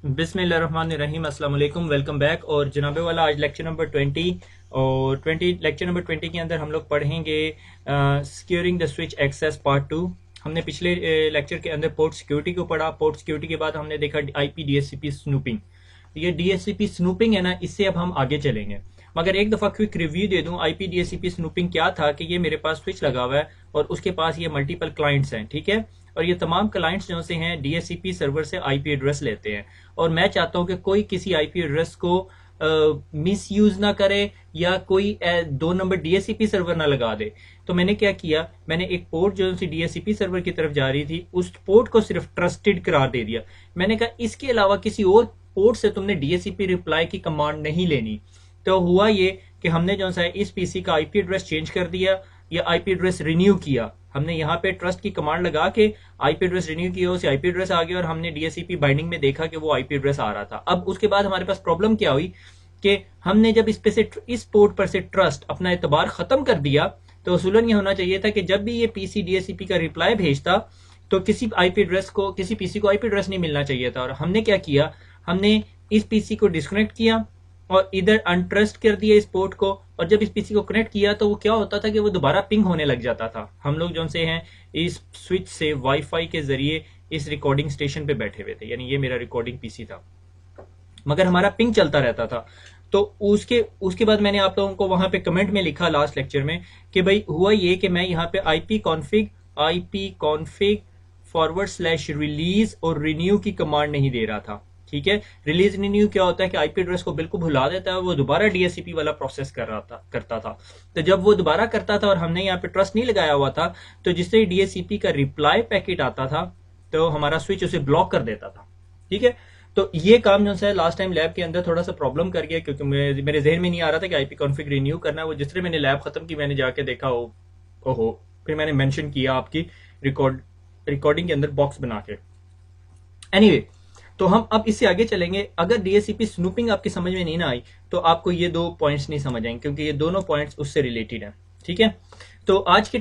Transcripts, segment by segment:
बिस्मिल्लाहिर्रहमानिर्रहीम, अस्सलाम वालेकुम, वेलकम बैक। और जनाबे वाला आज लेक्चर नंबर 20 और लेक्चर नंबर 20 के अंदर हम लोग पढ़ेंगे securing the switch access part 2। हमने पिछले लेक्चर के अंदर पोर्ट सिक्योरिटी को पढ़ा। पोर्ट सिक्योरिटी के बाद हमने देखा आईपी डीएचसीपी स्नूपिंग। ये डीएचसीपी स्नूपिंग है ना, इससे अब हम आगे चलेंगे। मगर एक दफ़ा क्विक रिव्यू दे दूं, आईपी डीएचसीपी स्नूपिंग क्या था कि ये मेरे पास स्विच लगा हुआ है और उसके पास ये मल्टीपल क्लाइंट्स हैं, ठीक है। और ये तमाम क्लाइंट्स जो से हैं डीएचसीपी सर्वर से आईपी एड्रेस लेते हैं। और मैं चाहता हूं कि कोई किसी आईपी एड्रेस को मिस यूज ना करे या कोई 2 नंबर डीएचसीपी सर्वर ना लगा दे। तो मैंने क्या किया, मैंने एक पोर्ट जो सी डीएचसीपी सर्वर की तरफ जा रही थी उस पोर्ट को सिर्फ ट्रस्टेड करार दे दिया। मैंने कहा इसके अलावा किसी और पोर्ट से तुमने डीएचसीपी रिप्लाई की कमांड नहीं लेनी। तो हुआ ये कि हमने जो सा इस पीसी का आईपी एड्रेस चेंज कर दिया या आईपी एड्रेस रिन्यू किया। हमने यहाँ पे ट्रस्ट की कमांड लगा के आईपी एड्रेस रिन्यू किया, उसे आईपी एड्रेस आ गया और हमने डीएचसीपी बाइंडिंग में देखा कि वो आईपी एड्रेस आ रहा था। अब उसके बाद हमारे पास प्रॉब्लम क्या हुई कि हमने जब इस पोर्ट पर से ट्रस्ट अपना एतबार खत्म कर दिया तो असूलन ये होना चाहिए था कि जब भी ये पीसी डीएचसीपी का रिप्लाई भेजता तो किसी आईपी एड्रेस को, किसी पीसी को आईपी एड्रेस नहीं मिलना चाहिए था। और हमने क्या किया, हमने इस पीसी को डिस्कनेक्ट किया और इधर अनट्रस्ट कर दिया इस पोर्ट को। और जब इस पीसी को कनेक्ट किया तो वो क्या होता था कि वो दोबारा पिंग होने लग जाता था। हम लोग जो से हैं इस स्विच से वाईफाई के जरिए इस रिकॉर्डिंग स्टेशन पे बैठे हुए थे, यानी ये मेरा रिकॉर्डिंग पीसी था, मगर हमारा पिंग चलता रहता था। तो उसके बाद मैंने आप लोगों को वहां पे कमेंट में लिखा लास्ट लेक्चर में कि भाई हुआ ये कि मैं यहाँ पे आईपी कॉन्फिग /रिलीज और रिन्यू की कमांड नहीं दे रहा था, ठीक है। रिलीज रिन्यू क्या होता है कि आईपी एड्रेस को बिल्कुल भुला देता है, वो दोबारा डीएचसीपी वाला प्रोसेस करता था। तो जब वो दोबारा करता था और हमने यहाँ पे ट्रस्ट नहीं लगाया हुआ था तो जिससे डीएचसीपी का रिप्लाई पैकेट आता था तो हमारा स्विच उसे ब्लॉक कर देता था, ठीक है। तो ये काम जो है लास्ट टाइम लैब के अंदर थोड़ा सा प्रॉब्लम कर गया क्योंकि मेरे जहन में नहीं आ रहा था कि आईपी कॉन्फिग रिन्यू करना है। वो जिस तरह मैंने लैब खत्म की मैंने जाके देखा ओहो, फिर मैंने मेंशन किया आपकी रिकॉर्डिंग के अंदर बॉक्स बना के। एनीवे, तो हम अब इससे आगे चलेंगे। अगर डीएचसीपी स्नूपिंग आपकी समझ में नहीं ना आई तो आपको ये 2 पॉइंट्स नहीं समझ आएंगे क्योंकि ये दोनों पॉइंट्स उससे रिलेटेड हैं, ठीक है। तो आज के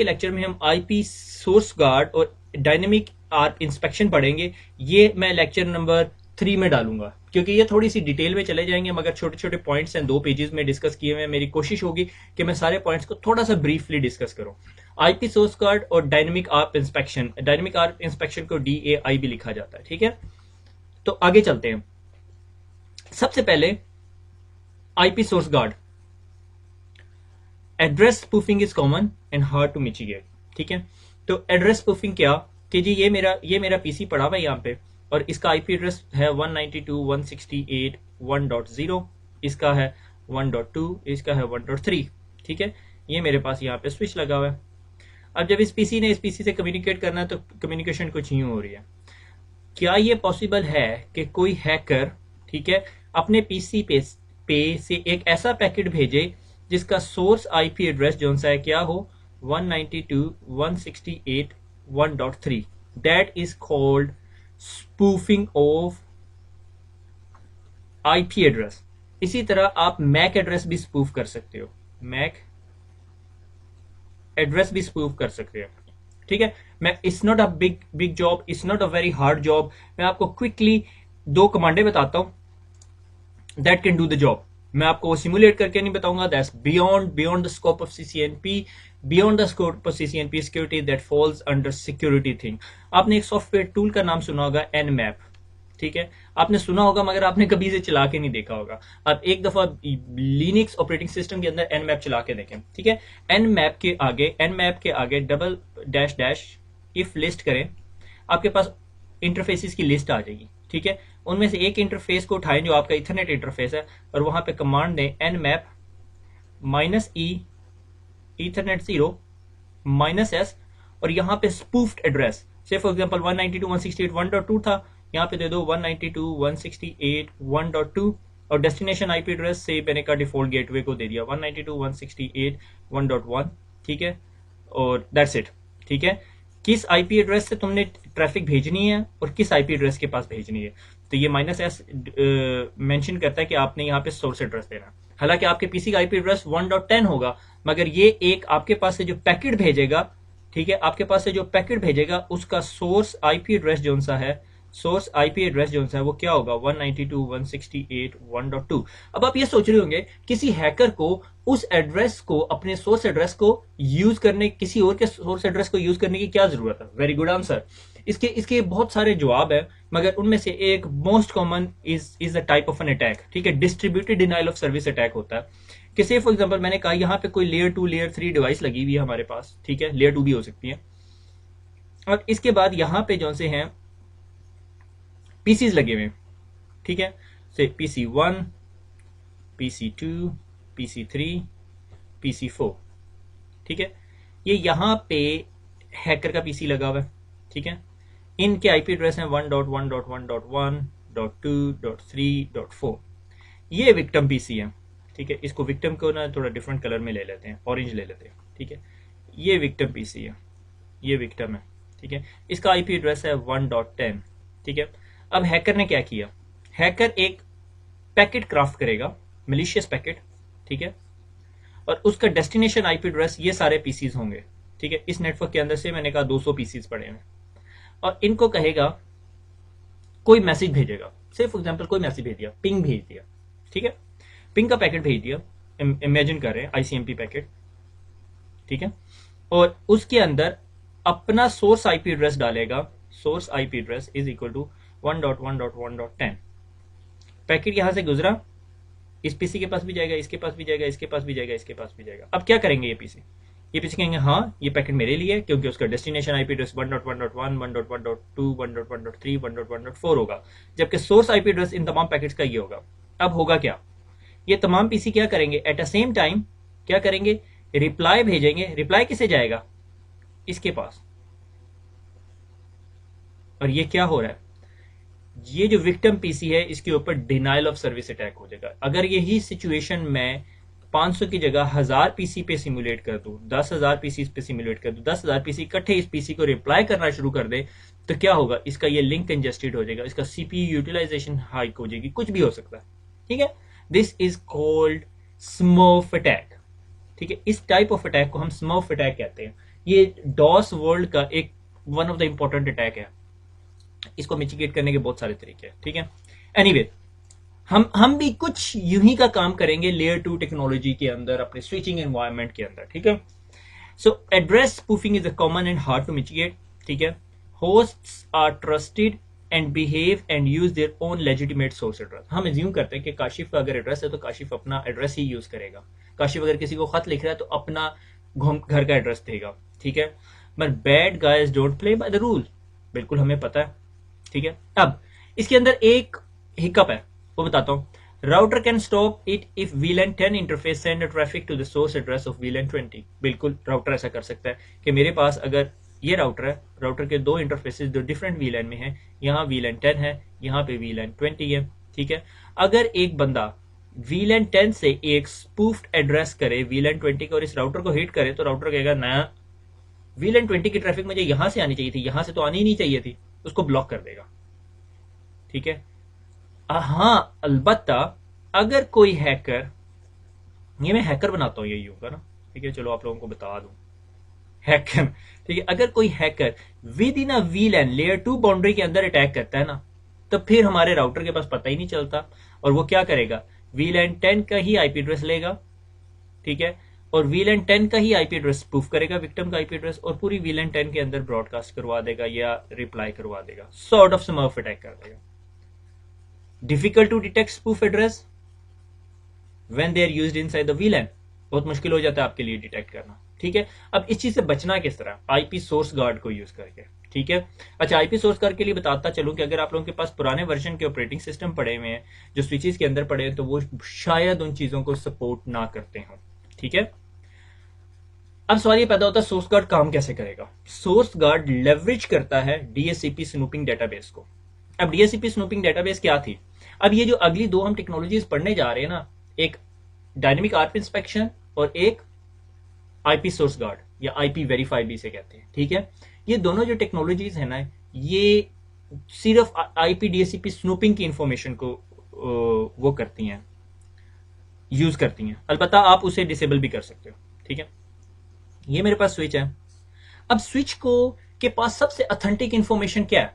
लेक्चर में हम आईपी सोर्स गार्ड और डायनेमिक आर्प इंस्पेक्शन पढ़ेंगे। ये मैं लेक्चर नंबर 3 में डालूंगा क्योंकि ये थोड़ी सी डिटेल में चले जाएंगे, मगर छोटे छोटे पॉइंट्स हैं, 2 पेजेस में डिस्कस किए हुए। मेरी कोशिश होगी कि मैं सारे पॉइंट्स को थोड़ा सा ब्रीफली डिस्कस करूं। आईपी सोर्स गार्ड और डायनेमिक आर्प इंस्पेक्शन को DAI भी लिखा जाता है, ठीक है। तो आगे चलते हैं। सबसे पहले IP source guard. Address spoofing is common and hard to mitigate, ठीक है। तो एड्रेस स्पूफिंग क्या कि जी ये मेरा पीसी पड़ा हुआ है यहाँ पे और इसका आईपी एड्रेस है 192.168.1.0, इसका है 1.2, इसका है 1.3, ठीक है। ये मेरे पास यहाँ पे स्विच लगा हुआ है। अब जब इस पीसी से कम्युनिकेट करना है तो कम्युनिकेशन कुछ यूं हो रही है। क्या ये पॉसिबल है कि कोई हैकर, ठीक है, अपने पीसी पे से एक ऐसा पैकेट भेजे जिसका सोर्स आईपी एड्रेस जो सा है क्या हो 192.168.1.3। That is called spoofing of IP address. इसी तरह आप मैक एड्रेस भी स्पूफ कर सकते हो, मैक एड्रेस भी स्पूफ कर सकते हो, ठीक है। मैं it's not a big job, it's not a very hard job. मैं आपको क्विकली 2 कमांडें बताता हूं that can do the job. मैं आपको वो सिमुलेट करके नहीं बताऊंगा, that's beyond the scope of CCNP, beyond the scope of CCNP security, that falls under security thing. आपने एक सॉफ्टवेयर टूल का नाम सुना होगा Nmap, ठीक है। आपने सुना होगा मगर आपने कभी इसे चला के नहीं देखा होगा। आप एक दफा लिनक्स ऑपरेटिंग सिस्टम के अंदर Nmap चला के देखें, ठीक है। Nmap के आगे डबल डैश इफ लिस्ट करें, आपके पास इंटरफेसेस की लिस्ट आ जाएगी, ठीक है। उनमें से एक इंटरफेस को उठाएं जो आपका इथरनेट इंटरफेस है और वहां पे कमांड दें Nmap -e Ethernet 0 -s और यहाँ पे स्पूफ्ड एड्रेस, से फॉर एग्जांपल 192.168.1.2 था, यहाँ पे दे दो 192.168.1.2 और डेस्टिनेशन आईपी एड्रेस से मैंने का डिफॉल्ट गेटवे को दे दिया 192.168.1.1, ठीक है। और दैट्स इट, ठीक है। किस आईपी एड्रेस से तुमने ट्रैफिक भेजनी है और किस आईपी एड्रेस के पास भेजनी है, तो ये -s मेंशन करता है कि आपने यहाँ पे सोर्स एड्रेस देना है। हालांकि आपके पीसी का आईपी एड्रेस 1.10 होगा, मगर ये एक आपके पास से जो पैकेट भेजेगा, ठीक है, आपके पास से जो पैकेट भेजेगा उसका सोर्स आईपी एड्रेस जो सा है सोर्स आईपी एड्रेस जो है वो क्या होगा 192.168.1.2। अब आप ये सोच रहे होंगे किसी हैकर को उस एड्रेस को, अपने सोर्स एड्रेस को यूज करने, किसी और के सोर्स एड्रेस को यूज करने की क्या जरूरत है? Very good answer. इसके बहुत सारे जवाब है, मगर उनमें से एक most common is the type of an attack, ठीक है, distributed denial of service attack होता है। कि से फॉर एग्जांपल मैंने कहा यहाँ पे कोई लेयर 2 लेयर 3 डिवाइस लगी हुई है हमारे पास, ठीक है, लेयर 2 भी हो सकती है, और इसके बाद यहाँ पे जो से हैं पीसीज लगे हुए हैं, ठीक है, से PC1, PC2, PC3, PC4, ठीक है, ये यहाँ पे हैकर का पीसी लगा हुआ है, ठीक है, इनके आईपी एड्रेस हैं 1.1.1.1.2.3.4। ये विक्टिम पीसी है, ठीक है, इसको विक्टिम को ना थोड़ा डिफरेंट कलर में ले लेते हैं, ऑरेंज ले लेते हैं, ठीक है, ये विक्टिम पीसी है, ये विक्टिम है, ठीक है, इसका आईपी एड्रेस है 1.10, ठीक है। अब हैकर ने क्या किया, हैकर एक पैकेट क्राफ्ट करेगा, मिलिशियस पैकेट, ठीक है, और उसका डेस्टिनेशन आईपी एड्रेस ये सारे पीसीज होंगे, ठीक है, इस नेटवर्क के अंदर से मैंने कहा 200 पीसीज पड़े हैं, और इनको कहेगा कोई मैसेज भेजेगा, से फॉर एग्जांपल कोई मैसेज भेज दिया, पिंग भेज दिया, ठीक है, पिंग का पैकेट भेज दिया, इमेजिन कर रहे हैं आईसीएमपी पैकेट, ठीक है, और उसके अंदर अपना सोर्स आईपी एड्रेस डालेगा, source IP address is equal to 1.1.1.10। Packet यहां से गुजरा, इस पीसी के पास भी जाएगा, इसके पास भी जाएगा, इसके पास भी जाएगा, इसके पास भी जाएगा। अब क्या करेंगे ये पीसी कहेंगे हाँ ये पैकेट मेरे लिए है, क्योंकि उसका डेस्टिनेशन आईपी एड्रेस 1.1.1, 1.1.2, 1.1.3, 1.1.4 होगा, जबकि सोर्स आईपी एड्रेस इन तमाम पैकेट्स का ये होगा। अब होगा क्या, ये तमाम पीसी क्या करेंगे, एट अ सेम टाइम क्या करेंगे, रिप्लाई भेजेंगे। रिप्लाई किसे जाएगा, इसके पास। और ये क्या हो रहा है, ये जो विक्टिम पीसी है इसके ऊपर डिनाइल ऑफ सर्विस अटैक हो जाएगा। अगर यही सिचुएशन मैं 500 की जगह 1000 पीसी पे सिमुलेट कर दूं, 10,000 पीसी पे सिमुलेट कर दूं, 10,000 पीसी इकट्ठे इस पीसी को रिप्लाई करना शुरू कर दे, तो क्या होगा, इसका ये लिंक कंजेस्टेड हो जाएगा, इसका सीपीयू यूटिलाइजेशन हाइक हो जाएगी, कुछ भी हो सकता है, ठीक है। This is called smurf attack, ठीक है, इस टाइप ऑफ अटैक को हम स्मर्फ अटैक कहते हैं। ये डॉस वर्ल्ड का एक one of the important attack है। इसको मिटिगेट करने के बहुत सारे तरीके हैं, ठीक है। एनीवे हम भी कुछ यूं ही का काम करेंगे लेयर 2 टेक्नोलॉजी के अंदर, अपने स्विचिंग एनवायरनमेंट के अंदर, ठीक है। So address spoofing is a common and hard to mitigate, ठीक है। Hosts are trusted and behave and use their own legitimate source address. हम एज्यूम करते हैं कि काशिफ का अगर एड्रेस है तो काशिफ अपना एड्रेस ही यूज करेगा। काशिफ अगर किसी को खत लिख रहा है तो अपना घर का एड्रेस देगा, ठीक है। But bad guys don't play by the rule, बिल्कुल हमें पता है, ठीक है। अब इसके अंदर एक हिकअप है, वो बताता हूं। Router can stop it if VLAN 10 interface send traffic to the source address of VLAN 20। बिल्कुल राउटर ऐसा कर सकता है कि मेरे पास अगर ये राउटर है, राउटर के दो इंटरफेसेस जो डिफरेंट VLAN में है, यहाँ VLAN 10 है, यहाँ पे VLAN 20 है, ठीक है। अगर एक बंदा VLAN 10 से एक स्पूफ्ड एड्रेस करे VLAN 20 का और इस राउटर को हिट करे, तो राउटर कहेगा नया VLAN 20 की ट्रैफिक मुझे यहां से आनी चाहिए थी, यहां से तो आनी ही नहीं चाहिए थी, उसको ब्लॉक कर देगा, ठीक है। हाँ अलबत्ता अगर कोई हैकर, ये मैं हैकर बनाता हूं, यही होगा ना, ठीक है, चलो आप लोगों को बता दूं, हैकर, ठीक है, अगर कोई hacker with in a VLAN layer 2 boundary के अंदर अटैक करता है ना, तो फिर हमारे राउटर के पास पता ही नहीं चलता, और वो क्या करेगा, VLAN 10 का ही आईपी एड्रेस लेगा, ठीक है, और VLAN 10 का ही आईपी एड्रेस स्पूफ करेगा, विक्टिम का आईपी एड्रेस, और पूरी VLAN 10 के अंदर ब्रॉडकास्ट करवा देगा या रिप्लाई करवा देगा, सॉर्ट ऑफ स्मर्फ अटैक कर देगा। Difficult to detect spoof address when they are used inside the VLAN, बहुत मुश्किल हो जाता है आपके लिए डिटेक्ट करना, ठीक है। अब इस चीज से बचना किस तरह, आईपी सोर्स गार्ड को यूज करके, ठीक है। अच्छा, आईपी सोर्स गार्ड के लिए बताता चलूं कि अगर आप लोगों के पास पुराने वर्जन के ऑपरेटिंग सिस्टम पड़े हुए हैं जो स्विचेस के अंदर पड़े हैं, तो वो शायद उन चीजों को सपोर्ट ना करते हो, ठीक है। अब सवाल ये पैदा होता है सोर्स गार्ड काम कैसे करेगा। सोर्स गार्ड लेवरेज करता है DHCP स्नूपिंग डेटाबेस को। अब DHCP स्नूपिंग डेटाबेस क्या थी, अब ये जो अगली दो हम टेक्नोलॉजीज पढ़ने जा रहे हैं ना, एक डायनेमिक आरपी इंस्पेक्शन और एक आईपी सोर्स गार्ड या आईपी वेरीफाई भी से कहते हैं, ठीक है। ये दोनों जो टेक्नोलॉजीज है ना, ये सिर्फ आईपी DHCP स्नूपिंग की इंफॉर्मेशन को वो करती हैं, यूज करती हैं। अलबत्ता आप उसे डिसेबल भी कर सकते हो, ठीक है। ये मेरे पास स्विच है। अब स्विच को के पास सबसे ऑथेंटिक इंफॉर्मेशन क्या है,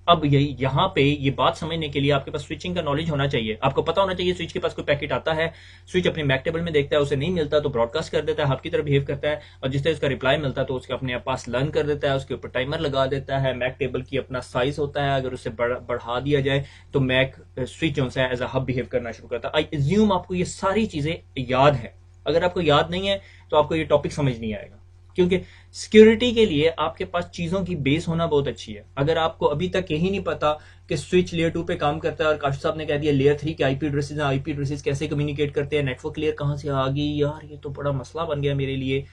अब यही यहाँ पे ये बात समझने के लिए आपके पास स्विचिंग का नॉलेज होना चाहिए। आपको पता होना चाहिए स्विच के पास कोई पैकेट आता है, स्विच अपने मैक टेबल में देखता है, उसे नहीं मिलता तो ब्रॉडकास्ट कर देता है, हब की तरह बिहेव करता है, और जिस तरह उसका रिप्लाई मिलता है तो उसके अपने पास लर्न कर देता है, उसके ऊपर टाइमर लगा देता है। मैक टेबल की अपना साइज होता है, अगर उसे बढ़ा दिया जाए तो मैक स्विच जो है एज अ हब बिहेव करना शुरू करता है। आई एज्यूम आपको ये सारी चीजें याद है। अगर आपको याद नहीं है तो आपको ये टॉपिक समझ नहीं आएगा, क्योंकि सिक्योरिटी के लिए आपके पास चीजों की बेस होना बहुत अच्छी है। अगर आपको अभी तक यही नहीं पता कि स्विच लेयर 2 पे काम करता है और काशिफ साहब ने कह दिया लेयर 3 के आईपी एड्रेसेस, आईपी एड्रेसेस कैसे कम्युनिकेट करते हैं, नेटवर्क लेयर कहां से आ गई, यार ये तो बड़ा मसला बन गया मेरे लिए।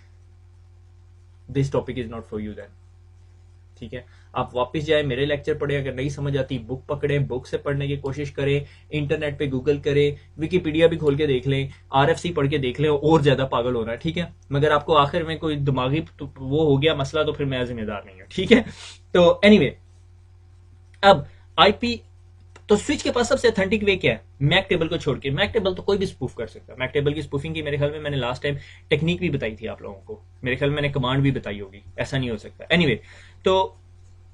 This topic is not for you then, ठीक है। आप वापस जाए, मेरे लेक्चर पढ़े, अगर नहीं समझ आती बुक पकड़ें, बुक से पढ़ने की कोशिश करें, इंटरनेट पे गूगल करें, विकिपीडिया भी खोल के देख लें, आरएफसी पढ़ के देख लें, और ज्यादा पागल होना है, ठीक है। मगर आपको आखिर में कोई दिमागी वो हो गया मसला तो फिर मैं जिम्मेदार नहीं हूं, ठीक है। तो एनीवे, अब आईपी तो स्विच के पास सबसे ऑथेंटिक वे क्या है, मैक टेबल को छोड़ के। मैक टेबल तो कोई भी स्पूफ कर सकता है। मैक टेबल की स्पूफिंग की मेरे ख्याल में मैंने लास्ट टाइम टेक्निक भी बताई थी आप लोगों को, मेरे ख्याल में मैंने कमांड भी बताई होगी, ऐसा नहीं हो सकता। एनीवे, तो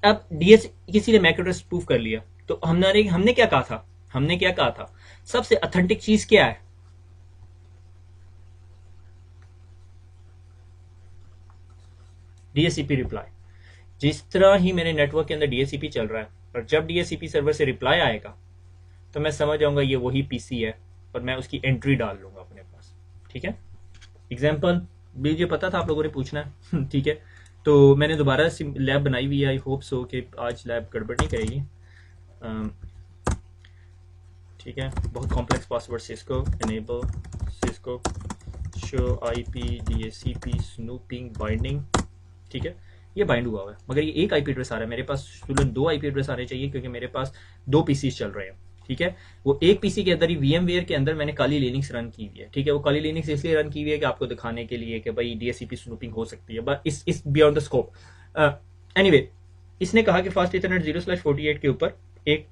अब डीएस किसी ने मैक एड्रेस स्पूफ कर लिया, तो हमने क्या कहा था, हमने क्या कहा था, सबसे ऑथेंटिक चीज क्या है, डीएससीपी रिप्लाई। जिस तरह ही मेरे नेटवर्क के अंदर डीएससीपी चल रहा है, और जब डीएससीपी सर्वर से रिप्लाई आएगा तो मैं समझ जाऊंगा ये वही पीसी है, और मैं उसकी एंट्री डाल लूंगा अपने पास, ठीक है। एग्जाम्पल भी मुझे पता था आप लोगों ने पूछना है, ठीक है। तो मैंने दोबारा लैब बनाई हुई है, आई होप सो कि आज लैब गड़बड़ नहीं करेगी, ठीक है। बहुत complex password, Cisco enable, Cisco show IP DSCP snooping binding, ठीक है। ये बाइंड हुआ है, मगर ये एक आईपी एड्रेस आ रहा है मेरे पास। स्टूडेंट 2 आईपी एड्रेस आने चाहिए, क्योंकि मेरे पास 2 पीसी चल रहे हैं, ठीक है। वो एक पीसी के अंदर ही वीएमवेयर के अंदर मैंने काली लिनक्स रन की हुई है, ठीक है। वो काली लिनक्स इसलिए रन की हुई है कि आपको दिखाने के लिए कि भाई डीएससीपी स्नूपिंग हो सकती है, बट इस बियॉन्ड द स्कोप। एनीवे, इसने कहा कि फास्ट इथरनेट 0/48 के ऊपर एक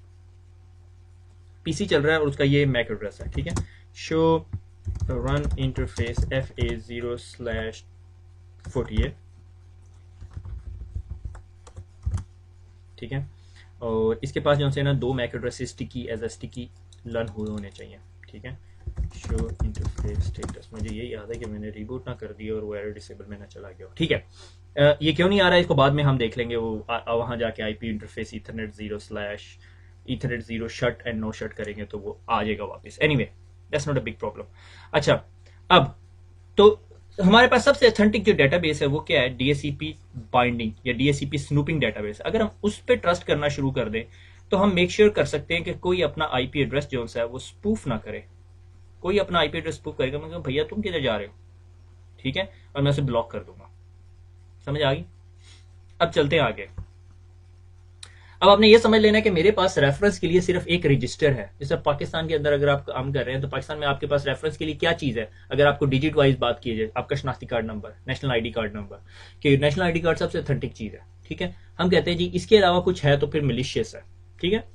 पीसी चल रहा है और उसका ये मैक एड्रेस है, ठीक है। शो रन इंटरफेस FA0/48, ठीक है। और इसके पास जो है ना 2 MAC address sticky as a sticky learn हुए होने चाहिए, ठीक है। शो इंटरफेस स्टेटस, मुझे ये याद है कि मैंने रिबूट ना कर दिया और वो एरर डिसेबल में ना चला गया, ठीक है। ये क्यों नहीं आ रहा है इसको बाद में हम देख लेंगे, वो वहां जाके IP interface ethernet 0 shut and no shut करेंगे तो वो आ जाएगा वापस। Anyway, that's not a big problem. अच्छा, अब तो हमारे पास सबसे ऑथेंटिक जो डेटाबेस है वो क्या है, डीएससीपी बाइंडिंग या डीएससीपी स्नूपिंग डेटाबेस। अगर हम उस पर ट्रस्ट करना शुरू कर दें तो हम मेक श्योर कर सकते हैं कि कोई अपना आईपी एड्रेस जो है वो स्पूफ ना करे। कोई अपना आईपी एड्रेस स्पूफ करेगा, मैं भैया तुम किधर जा रहे हो, ठीक है, और मैं उसे ब्लॉक कर दूंगा। समझ आ गई? अब चलते हैं आगे। अब आपने ये समझ लेना कि मेरे पास रेफरेंस के लिए सिर्फ एक रजिस्टर है। जैसे पाकिस्तान के अंदर अगर आप काम कर रहे हैं तो पाकिस्तान में आपके पास रेफरेंस के लिए क्या चीज है, अगर आपको डिजिट वाइज बात की जाए, आपका शनाख्ती card number, national ID card number, कि नेशनल आईडी कार्ड सबसे ऑथेंटिक चीज है, ठीक है। हम कहते हैं जी इसके अलावा कुछ है तो फिर मिलिशियस है, ठीक है।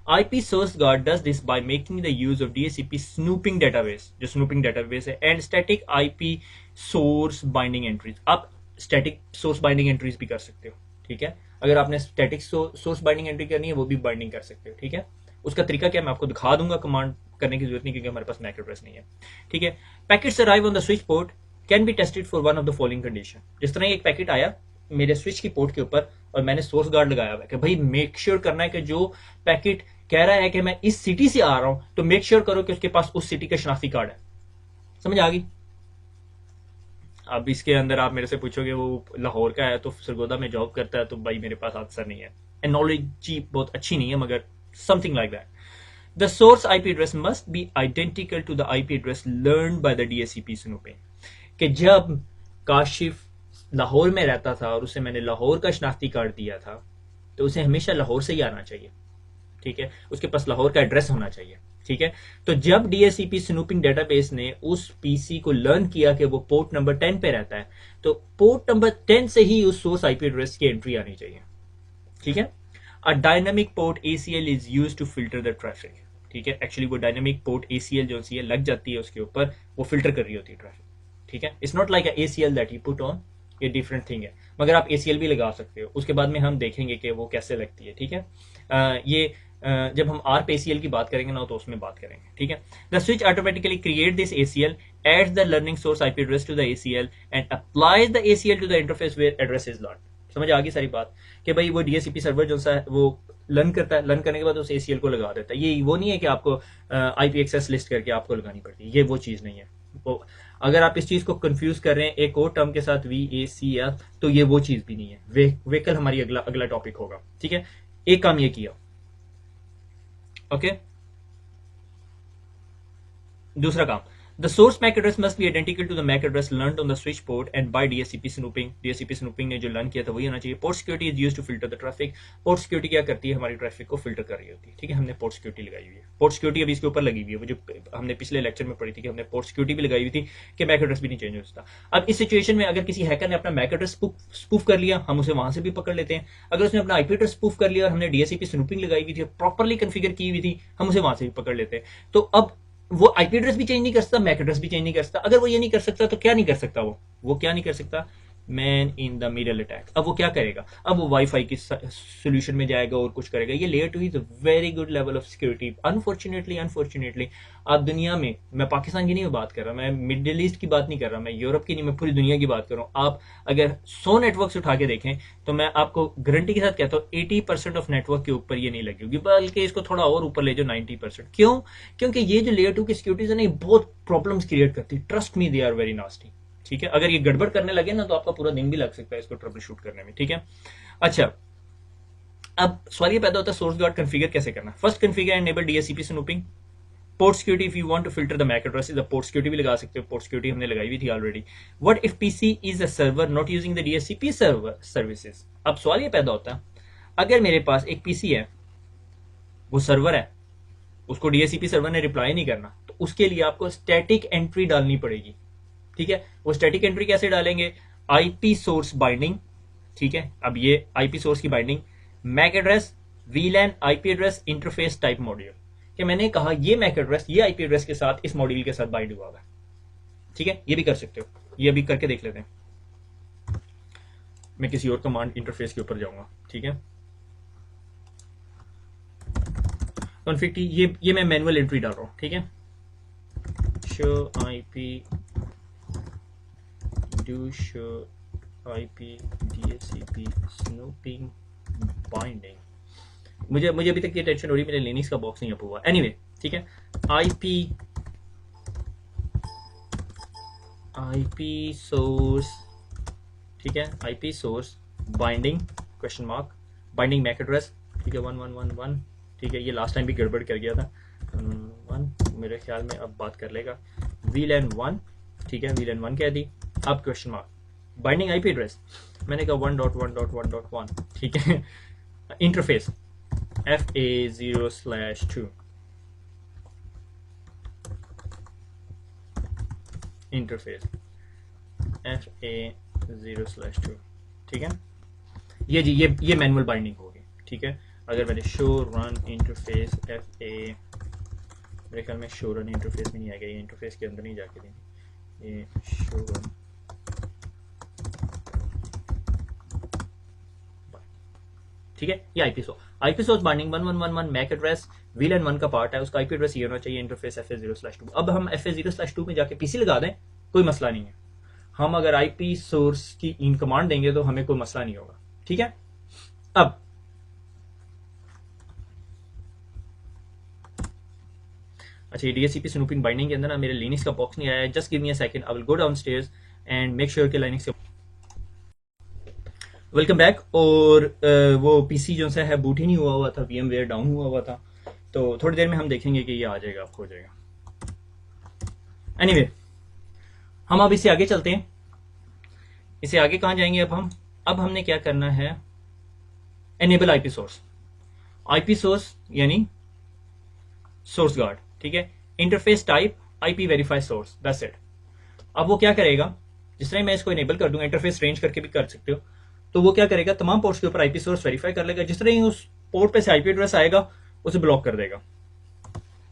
IP source guard does this by making the use of DHCP snooping database, जो snooping database है, and static IP source binding entries। आप static source binding entries भी कर सकते हो, ठीक है। अगर आपने static source binding entry करनी है वो भी binding कर सकते हो, ठीक है। उसका तरीका क्या मैं आपको दिखा दूंगा, कमांड करने की जरूरत नहीं क्योंकि हमारे पास मैक एड्रेस नहीं है, ठीक है। Packets arrive on the switch port can be tested for one of the following condition. जिस तरह एक पैकेट आया मेरे स्विच की पोर्ट के ऊपर और मैंने सोर्स गार्ड लगाया हुआ है कि भाई मेक श्योर करना है कि जो पैकेट कह रहा है कि मैं इस सिटी से आ रहा हूं तो मेक श्योर करो कि उसके पास उस सिटी का शनाख्ती कार्ड है। समझ आ गई? अब इसके अंदर आप मेरे से पूछोगे वो लाहौर का है तो सरगोदा में जॉब करता है तो भाई मेरे पास आंसर नहीं है, एनोलॉजी बहुत अच्छी नहीं है मगर something like that. The source IP address must be identical to the IP address learn by the DSCP snooping. कि जब काशिफ लाहौर में रहता था और उसे मैंने लाहौर का शनाख्ती कार्ड दिया था तो उसे हमेशा लाहौर से ही आना चाहिए, ठीक है। उसके पास लाहौर का एड्रेस होना चाहिए, ठीक है। तो जब डीएससीपी स्नूपिंग डेटाबेस ने उस पीसी को लर्न किया कि वो पोर्ट नंबर 10 पे रहता है तो पोर्ट नंबर 10 से ही उस सोर्स आईपी एड्रेस की एंट्री आनी चाहिए, ठीक है। A dynamic port ACL is used to filter the traffic, ठीक है। एक्चुअली वो डायनामिक पोर्ट ACL जो सी लग जाती है उसके ऊपर, वो फिल्टर कर रही होती है ट्रैफिक, ठीक है। It's not like ACL that you put on ये डिफरेंट थिंग है, मगर आप ACL भी लगा सकते हो, उसके बाद में हम देखेंगे कि वो कैसे लगती है, ठीक है। जब हम ARP ACL की बात करेंगे ना तो उसमें बात करेंगे, ठीक है। The switch automatically create this ACL, adds the learning source IP address to the ACL and applies the ACL to the interface where address is learned। समझ आ गई सारी बात कि भाई वो DHCP सर्वर जो सा है वो लर्न करता है, लर्न करने के बाद उस ACL को लगा देता है। ये वो नहीं है कि आपको IP एक्सेस लिस्ट करके आपको लगानी पड़ती है, ये वो चीज़ नहीं है। वो अगर आप इस चीज़ को कंफ्यूज कर रहे हैं एक और टर्म के साथ VACL, तो ये वो चीज़ भी नहीं है। वेकल हमारी अगला टॉपिक होगा, ठीक है। एक काम ये किया, ओके। दूसरा काम, the source MAC address must be identical to the MAC address learned on the switch port and by DHCP snooping। DHCP snooping ने जो लर्न किया था वही होना चाहिए। Port security is used to filter the traffic. Port security क्या करती है, हमारी ट्रैफिक को फिल्टर कर रही होती है, ठीक है। हमने पोर्ट सिक्योरिटी लगाई हुई है, पोर्ट सिक्योरिटी अभी इसके ऊपर लगी हुई है, वो जो हमने पिछले लेक्चर में पढ़ी थी कि हमने पोर्ट सिक्योरिटी भी लगाई हुई थी कि मैक एड्रेस भी नहीं चेंज हो सकता। अब इस सिचुएशन में अगर किसी हैकर ने अपना मैक एड्रेस स्पूफ कर लिया, हम उसे वहां से भी पकड़ लेते हैं। अगर उसने अपना IP एड्रेस स्पूफ कर लिया और हमने DHCP स्नूपिंग लगाई हुई थी, प्रॉपर्ली कॉन्फ़िगर की हुई थी, हम उसे वहां से भी पकड़ लेते हैं। तो अब वो IP एड्रेस भी चेंज नहीं कर सकता, मैक एड्रेस भी चेंज नहीं कर सकता। अगर वो ये नहीं कर सकता तो क्या नहीं कर सकता, वो क्या नहीं कर सकता, man in the middle attack. अब वो क्या करेगा, अब वो वाईफाई की सोल्यूशन में जाएगा और कुछ करेगा। ये layer 2 is very good level of security. Unfortunately आप दुनिया में, मैं पाकिस्तान की नहीं बात कर रहा, मैं मिडिल ईस्ट की बात नहीं कर रहा, मैं यूरोप की नहीं, मैं पूरी दुनिया की बात कर रहा हूँ। आप अगर 100 नेटवर्क उठा के देखें तो मैं आपको गारंटी के साथ कहता हूँ 80% ऑफ नेटवर्क के ऊपर ये नहीं लगी होगी, बल्कि इसको थोड़ा और ऊपर ले जाओ 90%। क्यों? क्योंकि ये जो लेयर 2 की सिक्योरिटी है ना, बहुत प्रॉब्लम्स क्रिएट करती है। Trust me, they are very nasty, ठीक है। अगर ये गड़बड़ करने लगे ना तो आपका पूरा दिन भी लग सकता है इसको ट्रबल शूट करने में, ठीक है। अच्छा, अब सवाल ये पैदा होता है सोर्स गार्ड कॉन्फ़िगर कैसे करना। First configure enable DHCP snooping. Port security, if you want to filter the MAC address, the port security भी लगा सकते हो, पोर्ट सिक्योरिटी हमने लगाई हुई थी already. What if PC is a server not using the DHCP server services. अब सवाल ये पैदा होता है, अगर मेरे पास एक PC है, वो सर्वर है, उसको DHCP सर्वर ने रिप्लाई नहीं करना, तो उसके लिए आपको स्टैटिक एंट्री डालनी पड़ेगी, ठीक है। वो स्टैटिक एंट्री कैसे डालेंगे, IP सोर्स बाइंडिंग, ठीक है। अब ये IP सोर्स की binding, MAC address, VLAN IP address, interface type module, कि मैंने कहा ये मैक एड्रेस ये IP एड्रेस के साथ इस मॉड्यूल के साथ बाइंड हुआ है, ठीक है। ये भी कर सकते हो, ये अभी करके देख लेते हैं। मैं किसी और कमांड इंटरफेस के ऊपर जाऊंगा, ठीक है। कॉन्फ़िग, ये मैं मैनुअल एंट्री डाल रहा हूं, ठीक है। Show IP do show IP DHCP snooping binding। मुझे अभी तक ये टेंशन हो रही है, मेरे लिनक्स का बॉक्स नहीं अप हुआ। एनीवे, ठीक है। IP सोर्स, ठीक है। IP source binding question mark, binding MAC address, ठीक है। 1111, ठीक है। ये लास्ट टाइम भी गड़बड़ कर गया था, 1 मेरे ख्याल में अब बात कर लेगा। VLAN 1, ठीक है। VLAN 1 कह दी, अब question mark, binding IP address मैंने कहा 1.1.1.1, ठीक है। इंटरफेस FA0/2, इंटरफेस FA0/2, ठीक है। ये जी ये मैनुअल बाइंडिंग होगी, ठीक है। अगर मैंने शो रन इंटरफेस FA, मेरे ख्याल में शो रन इंटरफेस में नहीं आएगा, ये इंटरफेस के अंदर नहीं जाके देंगे, ये शो रन, ठीक है। ये IP source binding 1111 MAC address, VLAN 1 का पार्ट है, उसका IP एड्रेस ये होना चाहिए, इंटरफेस FA0/2। अब हम FA0/2 में जाके PC लगा दें, कोई मसला नहीं है। हम अगर IP सोर्स की इन कमांड देंगे तो हमें कोई मसला नहीं होगा, ठीक है। अब अच्छा, DHCP स्नूपिंग बाइंडिंग के अंदर ना मेरे लिनक्स का बॉक्स नहीं आया है। Just give me a second, I will go downstairs and make sure कि लिनक्स। Welcome back. और वो PC जो सा है बूट ही नहीं हुआ था, VMware डाउन हुआ था, तो थोड़ी देर में हम देखेंगे कि ये आ जाएगा, आपको हो जाएगा। एनीवे, हम अब इससे आगे चलते हैं। इससे आगे कहाँ जाएंगे अब हमने क्या करना है, enable IP source. IP source यानी सोर्स गार्ड, ठीक है। Interface type IP verify source, that's it. अब वो क्या करेगा, जिस तरह मैं इसको इनेबल कर दूंगा, इंटरफेस रेंज करके भी कर सकते हो, तो वो क्या करेगा, तमाम पोर्ट्स के ऊपर IP सोर्स वेरीफाई कर लेगा। जिस तरह ही उस पोर्ट पे से IP एड्रेस आएगा उसे ब्लॉक कर देगा।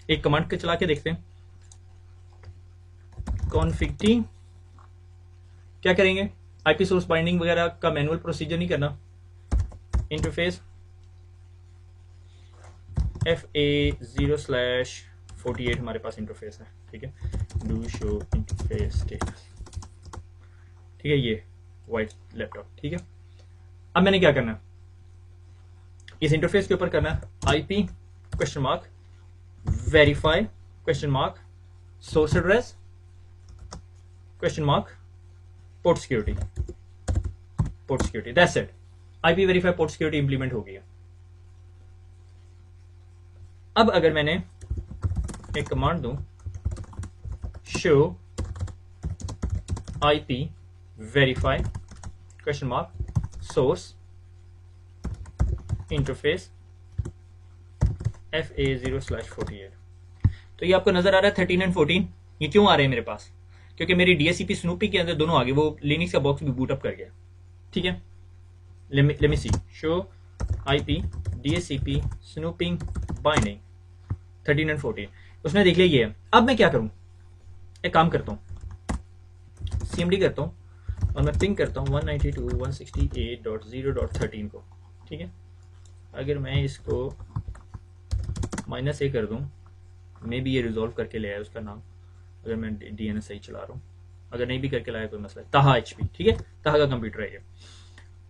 एक कमांड के चला के देखते हैं, config t, क्या करेंगे, आईपी सोर्स बाइंडिंग वगैरह का मैनुअल प्रोसीजर नहीं करना। इंटरफेस FA0/48 हमारे पास इंटरफेस है, ठीक है। डू शो इंटरफेस स्टेटस, ठीक है, ये वाइट लैपटॉप, ठीक है। अब मैंने क्या करना है, इस इंटरफेस के ऊपर करना है IP question mark verify question mark source address question mark port security, that's it. IP verify port security implement हो गया। अब अगर मैंने एक कमांड दूं show IP verify question mark source interface FA0/48, तो ये आपको नजर आ रहा है 13 और 14। ये क्यों आ रहे हैं मेरे पास? क्योंकि मेरी DHCP स्नूपी के अंदर दोनों आ गए, वो लिनक्स का बॉक्स भी बूट अप कर गया, ठीक है। Let me see show IP DHCP snooping binding 13 और 14, उसने देख लिया ये है। अब मैं क्या करूं, एक काम करता हूं, CMD करता हूं और मैं पिंग करता हूं 192.168.0.13 को, ठीक है। अगर मैं इसको -A कर दूं, मे भी ये रिजॉल्व करके ले आया उसका नाम, अगर मैं DNS सही चला रहा हूं, अगर नहीं भी करके लाया कोई मसला है। ताहा HP, ठीक है, ताहा का कंप्यूटर है ये।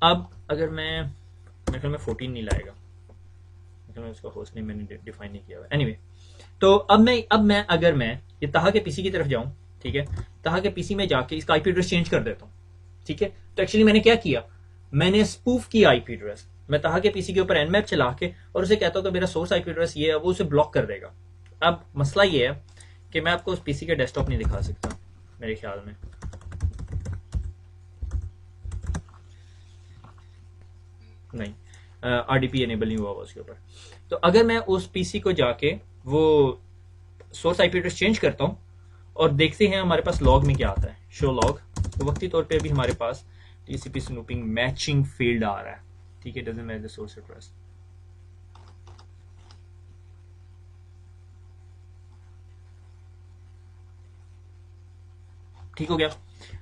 अब अगर मैं मेरे ख्याल में 14 नहीं लाएगा, मेरे ख्याल में उसका होस्ट नेम मैंने डिफाइन नहीं किया हुआ। एनीवे, तो अब मैं अगर मैं ये ताहा के पीसी की तरफ जाऊं, ठीक है, ताहा के पीसी में जाके इसका IP एड्रेस चेंज कर देता हूं, ठीक है। तो एक्चुअली मैंने क्या किया, मैंने स्पूफ किया IP एड्रेस। मैं ताहा के पीसी के ऊपर nmap चला के और उसे कहता हूं कि मेरा सोर्स IP एड्रेस ये है, वो उसे ब्लॉक कर देगा। अब मसला ये है कि मैं आपको उस पीसी के डेस्कटॉप नहीं दिखा सकता मेरे ख्याल में, नहीं, RDP एनेबल नहीं हुआ उसके ऊपर। तो अगर मैं उस पीसी को जाके वो सोर्स IP एड्रेस चेंज करता हूं और देखते हैं हमारे पास लॉग में क्या आता है, शो लॉग, तो वक्ती तौर पे अभी हमारे पास TCP स्नूपिंग मैचिंग फील्ड आ रहा है, ठीक है, doesn't match the source address. ठीक हो गया।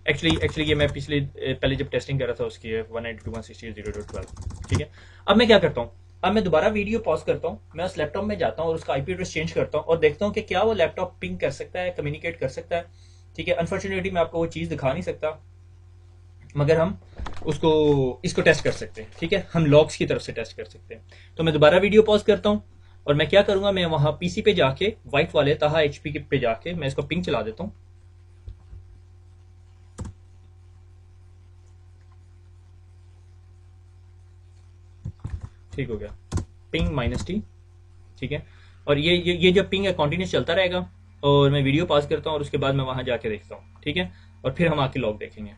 एक्चुअली ये मैं पहले जब टेस्टिंग कर रहा था उसकी 192.168.0.12, ठीक है। अब मैं क्या करता हूँ, अब मैं दोबारा वीडियो पॉज करता हूँ, मैं उस लैपटॉप में जाता हूँ और उसका IP एड्रेस चेंज करता हूँ और देखता हूँ कि क्या वो लैपटॉप पिंग कर सकता है, कम्युनिकेट कर सकता है, ठीक है। अनफॉर्चुनेटली मैं आपको वो चीज़ दिखा नहीं सकता, मगर हम इसको टेस्ट कर सकते हैं, ठीक है, हम लॉग्स की तरफ से टेस्ट कर सकते हैं। तो मैं दोबारा वीडियो पॉज करता हूँ और मैं क्या करूंगा, मैं वहां पीसी पे जाके व्हाइट वाले ताहा HP पे जाके मैं इसको पिंग चला देता हूँ, ठीक हो गया, पिंग -T, ठीक है। और ये जो पिंग है कॉन्टिन्यूस चलता रहेगा और मैं वीडियो पास करता हूँ और उसके बाद मैं वहां जाके देखता हूँ, ठीक है, और फिर हम आके लॉग देखेंगे।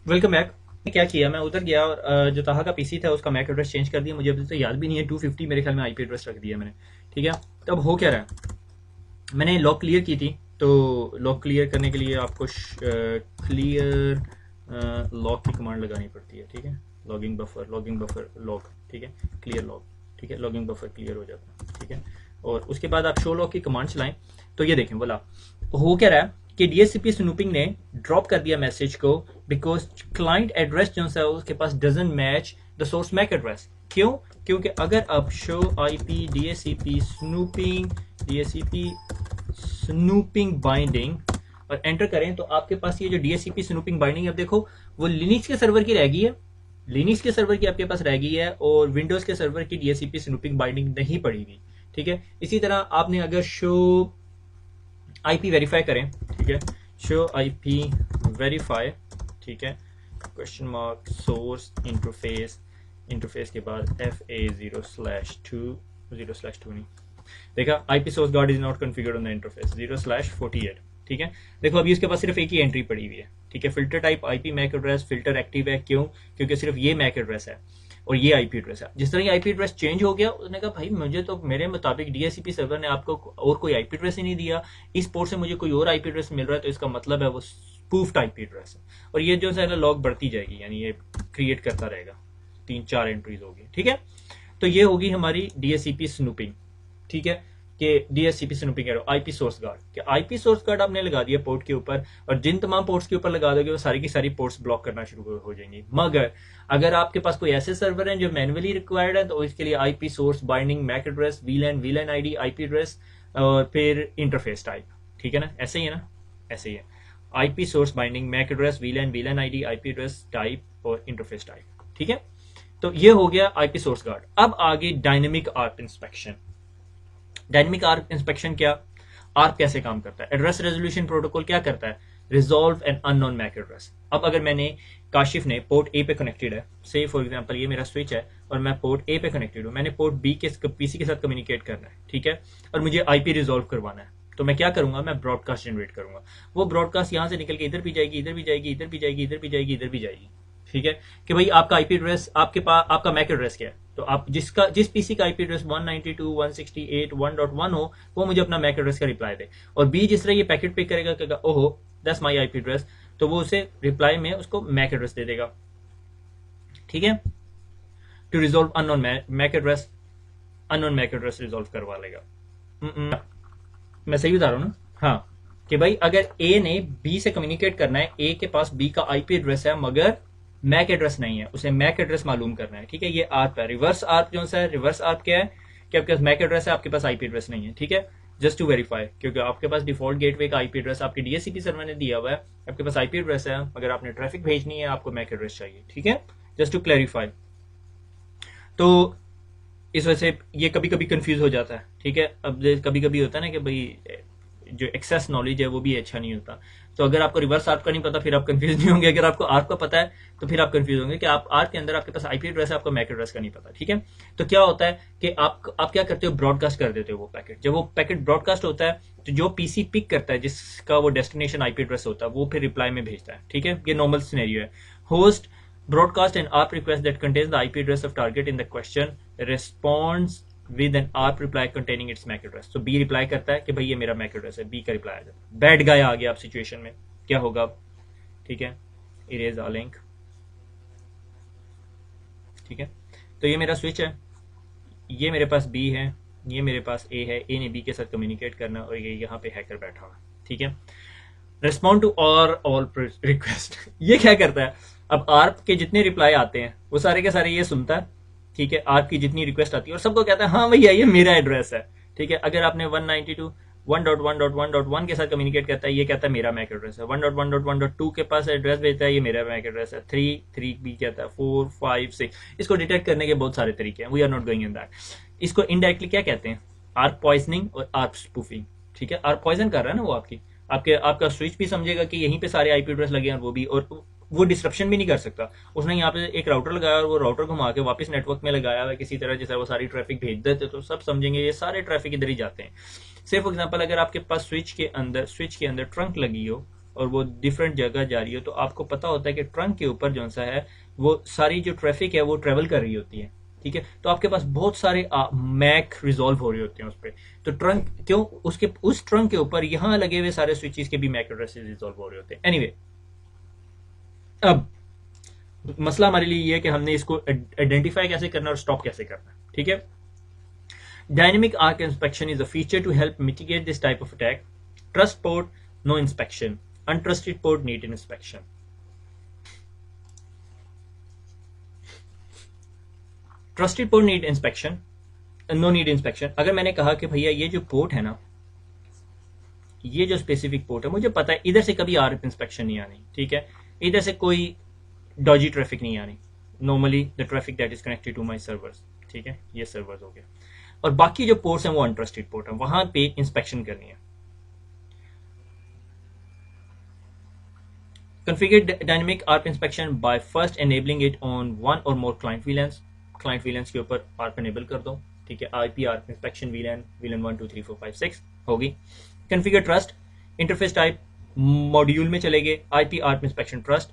Welcome back. क्या किया, मैं उधर गया और जो ताहा का पीसी था उसका मैक एड्रेस चेंज कर दिया, मुझे अभी तो याद भी नहीं है, 250 मेरे ख्याल में IP एड्रेस रख दिया मैंने, ठीक है। तो अब हो क्या रहा है, मैंने लॉग क्लियर की थी, तो लॉग क्लियर करने के लिए आपको क्लियर लॉग की कमांड लगानी पड़ती है, ठीक है, लॉगिंग बफर लॉग, ठीक है, क्लियर लॉग, ठीक है, लॉगिंग बफर क्लियर हो जाता है, ठीक है। और उसके बाद आप शो लॉग की कमांड चलाएं, तो ये देखें बोला हो क्या रहा है कि DHCP स्नूपिंग ने ड्रॉप कर दिया मैसेज को, बिकॉज क्लाइंट एड्रेस जो है उसके पास doesn't match the source MAC address. क्यों? क्योंकि अगर आप show IP DHCP snooping binding और एंटर करें तो आपके पास ये जो DHCP स्नूपिंग बाइंडिंग अब देखो वो लिनक्स के सर्वर की रह गई है, लिनक्स के सर्वर की आपके पास रह गई है और विंडोज के सर्वर की DHCP स्नूपिंग बाइंडिंग नहीं पड़ेगी, ठीक है। इसी तरह आपने अगर शो IP वेरीफाई करें, ठीक है, शो IP वेरीफाई, ठीक है, क्वेश्चन मार्क सोर्स इंटरफेस के बाद FA0/2 नहीं देखा, IP source guard is not configured on the interface 0/48, ठीक है। देखो अभी उसके पास सिर्फ एक ही एंट्री पड़ी हुई है, ठीक है, filter type IP MAC address, filter active है, क्यों? क्योंकि सिर्फ ये मैक एड्रेस है और ये IP एड्रेस है। जिस तरह ये IP एड्रेस चेंज हो गया, उसने कहा भाई मुझे तो मेरे मुताबिक DHCP सर्वर ने आपको और कोई IP एड्रेस ही नहीं दिया, इस पोर्ट से मुझे कोई और IP एड्रेस मिल रहा है, तो इसका मतलब है वो स्पूफ्ड IP एड्रेस है। और ये जो है लॉग बढ़ती जाएगी, यानी ये क्रिएट करता रहेगा, 3-4 एंट्रीज होगी, ठीक है। तो ये होगी हमारी DHCP स्नूपिंग, ठीक है। कि DHCP snooping arrow, IP source guard, कि आईपी सोर्स गार्ड आपने लगा दिया पोर्ट के ऊपर, और जिन तमाम पोर्ट्स के ऊपर लगा दोगे वो सारी की सारी पोर्ट्स ब्लॉक करना शुरू हो जाएंगी। मगर अगर आपके पास कोई ऐसे सर्वर हैं जो मैनुअली रिक्वायर्ड है, तो इसके लिए IP source binding MAC address VLAN ID IP address और फिर इंटरफेस टाइप, ठीक है ना, ऐसे ही है ना, ऐसे ही है, IP source binding MAC address VLAN ID IP address type और इंटरफेस टाइप, ठीक है। तो ये हो गया आईपी सोर्स गार्ड। अब आगे dynamic ARP inspection. Dynamic ARP inspection क्या, आर्प कैसे काम करता है, एड्रेस रेजोल्यूशन प्रोटोकॉल क्या करता है, resolve an unknown MAC address. अब अगर मैंने काशिफ ने पोर्ट ए पे कनेक्टेड है, से फॉर एग्जांपल ये मेरा स्विच है और मैं पोर्ट ए पे कनेक्टेड हूं, मैंने पोर्ट बी के पीसी के साथ कम्युनिकेट करना है, ठीक है, और मुझे आईपी रिजॉल्व करवाना है, तो मैं क्या करूंगा, मैं ब्रॉडकास्ट जनरेट करूंगा। वो ब्रॉडकास्ट यहां से निकल के इधर भी जाएगी, इधर भी जाएगी, इधर भी जाएगी, इधर भी जाएगी, इधर भी जाएगी, ठीक है, कि भाई आपका आईपी एड्रेस, आपके पास आपका मैक एड्रेस क्या है, तो आप जिस पीसी का आईपी एड्रेस 192.168.1.1 हो, वो मुझे अपना मैक एड्रेस का रिप्लाई दे, और बी जिस तरह ये पैकेट पिक करेगा, कहेगा ओहो दैट्स माय आईपी एड्रेस, तो वो उसे रिप्लाई में उसको मैक एड्रेस दे देगा, ठीक है, to resolve unknown MAC address, unknown MAC address resolve करवा लेगा। मैं सही बता रहा हूं ना, हाँ, कि भाई अगर ए ने बी से कम्युनिकेट करना है, ए के पास बी का आईपी एड्रेस है मगर मैक एड्रेस नहीं है, उसे मैक एड्रेस मालूम करना है, ठीक है, ये आर्प है। रिवर्स आर्प जो है, रिवर्स आर्प क्या है कि आपके पास मैक एड्रेस है, आपके पास आईपी एड्रेस नहीं है, ठीक है, जस्ट टू वेरीफाई, क्योंकि आपके पास डिफॉल्ट गेटवे का आईपी एड्रेस आपके डीएचसीपी सर्वर ने दिया हुआ है, आपके पास आईपी एड्रेस है, मगर आपने ट्रैफिक भेजनी है, आपको मैक एड्रेस चाहिए, ठीक है, जस्ट टू क्लैरिफाई। तो इस वजह से ये कभी कभी कंफ्यूज हो जाता है, ठीक है। अब कभी कभी होता है ना कि भाई जो एक्सेस नॉलेज है वो भी अच्छा नहीं होता, तो अगर आपको रिवर्स आर्प का नहीं पता फिर आप कंफ्यूज नहीं होंगे, अगर आपको आर्प का पता है तो फिर आप कंफ्यूज होंगे कि आप आर्प के अंदर आपके पास आईपी एड्रेस है, आपको मैक एड्रेस का नहीं पता, ठीक है। तो क्या होता है कि आप क्या करते हो, ब्रॉडकास्ट कर देते हो वो पैकेट। जब वो पैकेट ब्रॉडकास्ट होता है तो जो पीसी पिक करता है जिसका वो डेस्टिनेशन आईपी एड्रेस होता है, वो फिर रिप्लाई में भेजता है, ठीक है, ये नॉर्मल सिनेरियो है। Host broadcast an ARP request that contains the IP address of target in the question, responds with an ARP reply containing its MAC address। तो B रिप्लाई करता है कि भाई ये मेरा MAC एड्रेस है, B का रिप्लाई आ जाता है। बैड गाय आ गया आप सिचुएशन में, क्या होगा, ठीक है, इरेज आ लिंक, ठीक है। तो ये मेरा स्विच है, ये मेरे पास B है, ये मेरे पास A है, A ने B के साथ कम्युनिकेट करना, और ये यहाँ पे हैकर बैठा हुआ, ठीक है। रेस्पॉन्ड टू ऑल रिक्वेस्ट, ये क्या करता है, अब आर्प के जितने रिप्लाई आते हैं वो सारे के सारे ये सुनता है, ठीक है, आर्प की जितनी रिक्वेस्ट आती है और सबको कहता है हाँ भैया ये मेरा एड्रेस है, ठीक है। अगर आपने 192.1.1.1 के साथ कम्युनिकेट करता है, ये कहता है मेरा मैक एड्रेस है। 1.1.1.2 के पास एड्रेस भेजता है, ये मेरा मैक एड्रेस है। 3 भी कहता है, 4 5 6, इसको डिटेक्ट करने के बहुत सारे तरीके हैं, we are not going in that. इसको इनडायरेक्टली क्या कहते हैं, आर्प पॉइजनिंग और आर्प स्पूफिंग, ठीक है। आर्प पॉइजन कर रहा है ना वो आपका स्विच भी समझेगा कि यहीं पे सारे आईपी एड्रेस लगे हैं, और वो डिस्ट्रप्शन भी नहीं कर सकता। उसने यहाँ पे एक राउटर लगाया और वो राउटर घुमा के वापस नेटवर्क में लगाया है किसी तरह, जैसे वो सारी ट्रैफिक भेज देते तो सब समझेंगे ये सारे ट्रैफिक इधर ही जाते हैं। से फॉर एग्जांपल अगर आपके पास स्विच के अंदर ट्रंक लगी हो और वो डिफरेंट जगह जा रही हो, तो आपको पता होता है कि ट्रंक के ऊपर जो सा है वो सारी जो ट्रैफिक है वो ट्रेवल कर रही होती है, ठीक है। तो आपके पास बहुत सारे मैक रिजॉल्व हो रहे होते हैं उस पर, तो ट्रंक क्यों, उस ट्रंक के ऊपर यहाँ लगे हुए सारे स्विचेस के भी मैक एड्रेसेस रिजॉल्व हो रहे होते हैं। एनीवे, अब मसला हमारे लिए ये है कि हमने इसको आइडेंटिफाई कैसे करना और स्टॉप कैसे करना, ठीक है। Dynamic ARP inspection is a feature to help mitigate this type of attack. Trust port no inspection, untrusted port need inspection. Trusted port need inspection, no need inspection. अगर मैंने कहा कि भैया ये जो पोर्ट है ना, ये जो स्पेसिफिक पोर्ट है, मुझे पता है इधर से कभी आर्प इंस्पेक्शन नहीं आनी, ठीक है, इधर से कोई डॉजी ट्रैफिक नहीं आनी, normally the traffic that is connected to my servers, ठीक है, ये सर्वर्स हो गए, और बाकी जो पोर्ट्स हैं वो अनट्रस्टेड पोर्ट है, वहां पे इंस्पेक्शन करनी है। Configure dynamic ARP inspection by first enabling it on one और मोर क्लाइंट वीलैंस। क्लाइंट वीलैंस के ऊपर आर्प एनेबल कर दो, ठीक है। आईपी आर्प इंस्पेक्शन वीलैन 1 2 3 4 5 6 होगी। Configure trust, interface type module में चलेंगे, IP ARP inspection trust,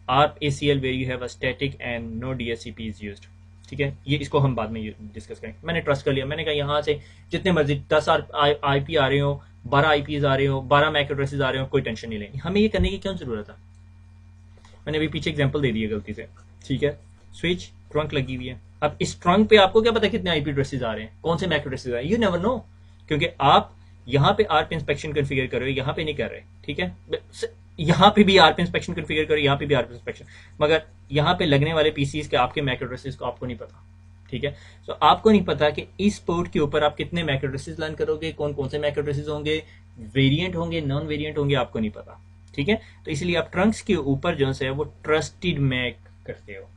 ARP ACL where you have a static and no DHCP is used, ठीक है। ये इसको हम बाद में डिस्कस करेंगे। मैंने ट्रस्ट कर लिया, मैंने कहा यहाँ से जितने मर्जी 10 IP आ रहे हो, 12 IPs आ रहे हो, 12 मैक एड्रेसेस आ रहे हो, कोई टेंशन नहीं लेनी, हमें ये करने की क्यों जरूरत है। मैंने अभी पीछे एग्जांपल दे दिया गलती से, ठीक है। स्विच ट्रंक लगी हुई है, अब इस ट्रंक पे आपको क्या पता कितने IP एड्रेसेस आ रहे हैं, कौन से मैक एड्रेसेस आ रहे हैं, यू नेवर नो। क्योंकि आप यहाँ पे आर्प इंस्पेक्शन कॉन्फ़िगर कर रहे हो, यहाँ पे नहीं कर रहे, ठीक है। यहाँ पे भी आर्प इंस्पेक्शन कॉन्फ़िगर करो, यहाँ पे भी आर्प इंस्पेक्शन, मगर यहाँ पे लगने वाले पीसीज के आपके मैक एड्रेसेस को आपको नहीं पता, ठीक है। तो आपको नहीं पता कि इस पोर्ट के ऊपर आप कितने मैक एड्रेसेस लर्न करोगे, कौन कौन से मैक एड्रेसेस होंगे, वेरिएंट होंगे, नॉन वेरिएंट होंगे, आपको नहीं पता, ठीक है। तो इसलिए आप ट्रंक्स के ऊपर जो है वो ट्रस्टेड मैक करते हो।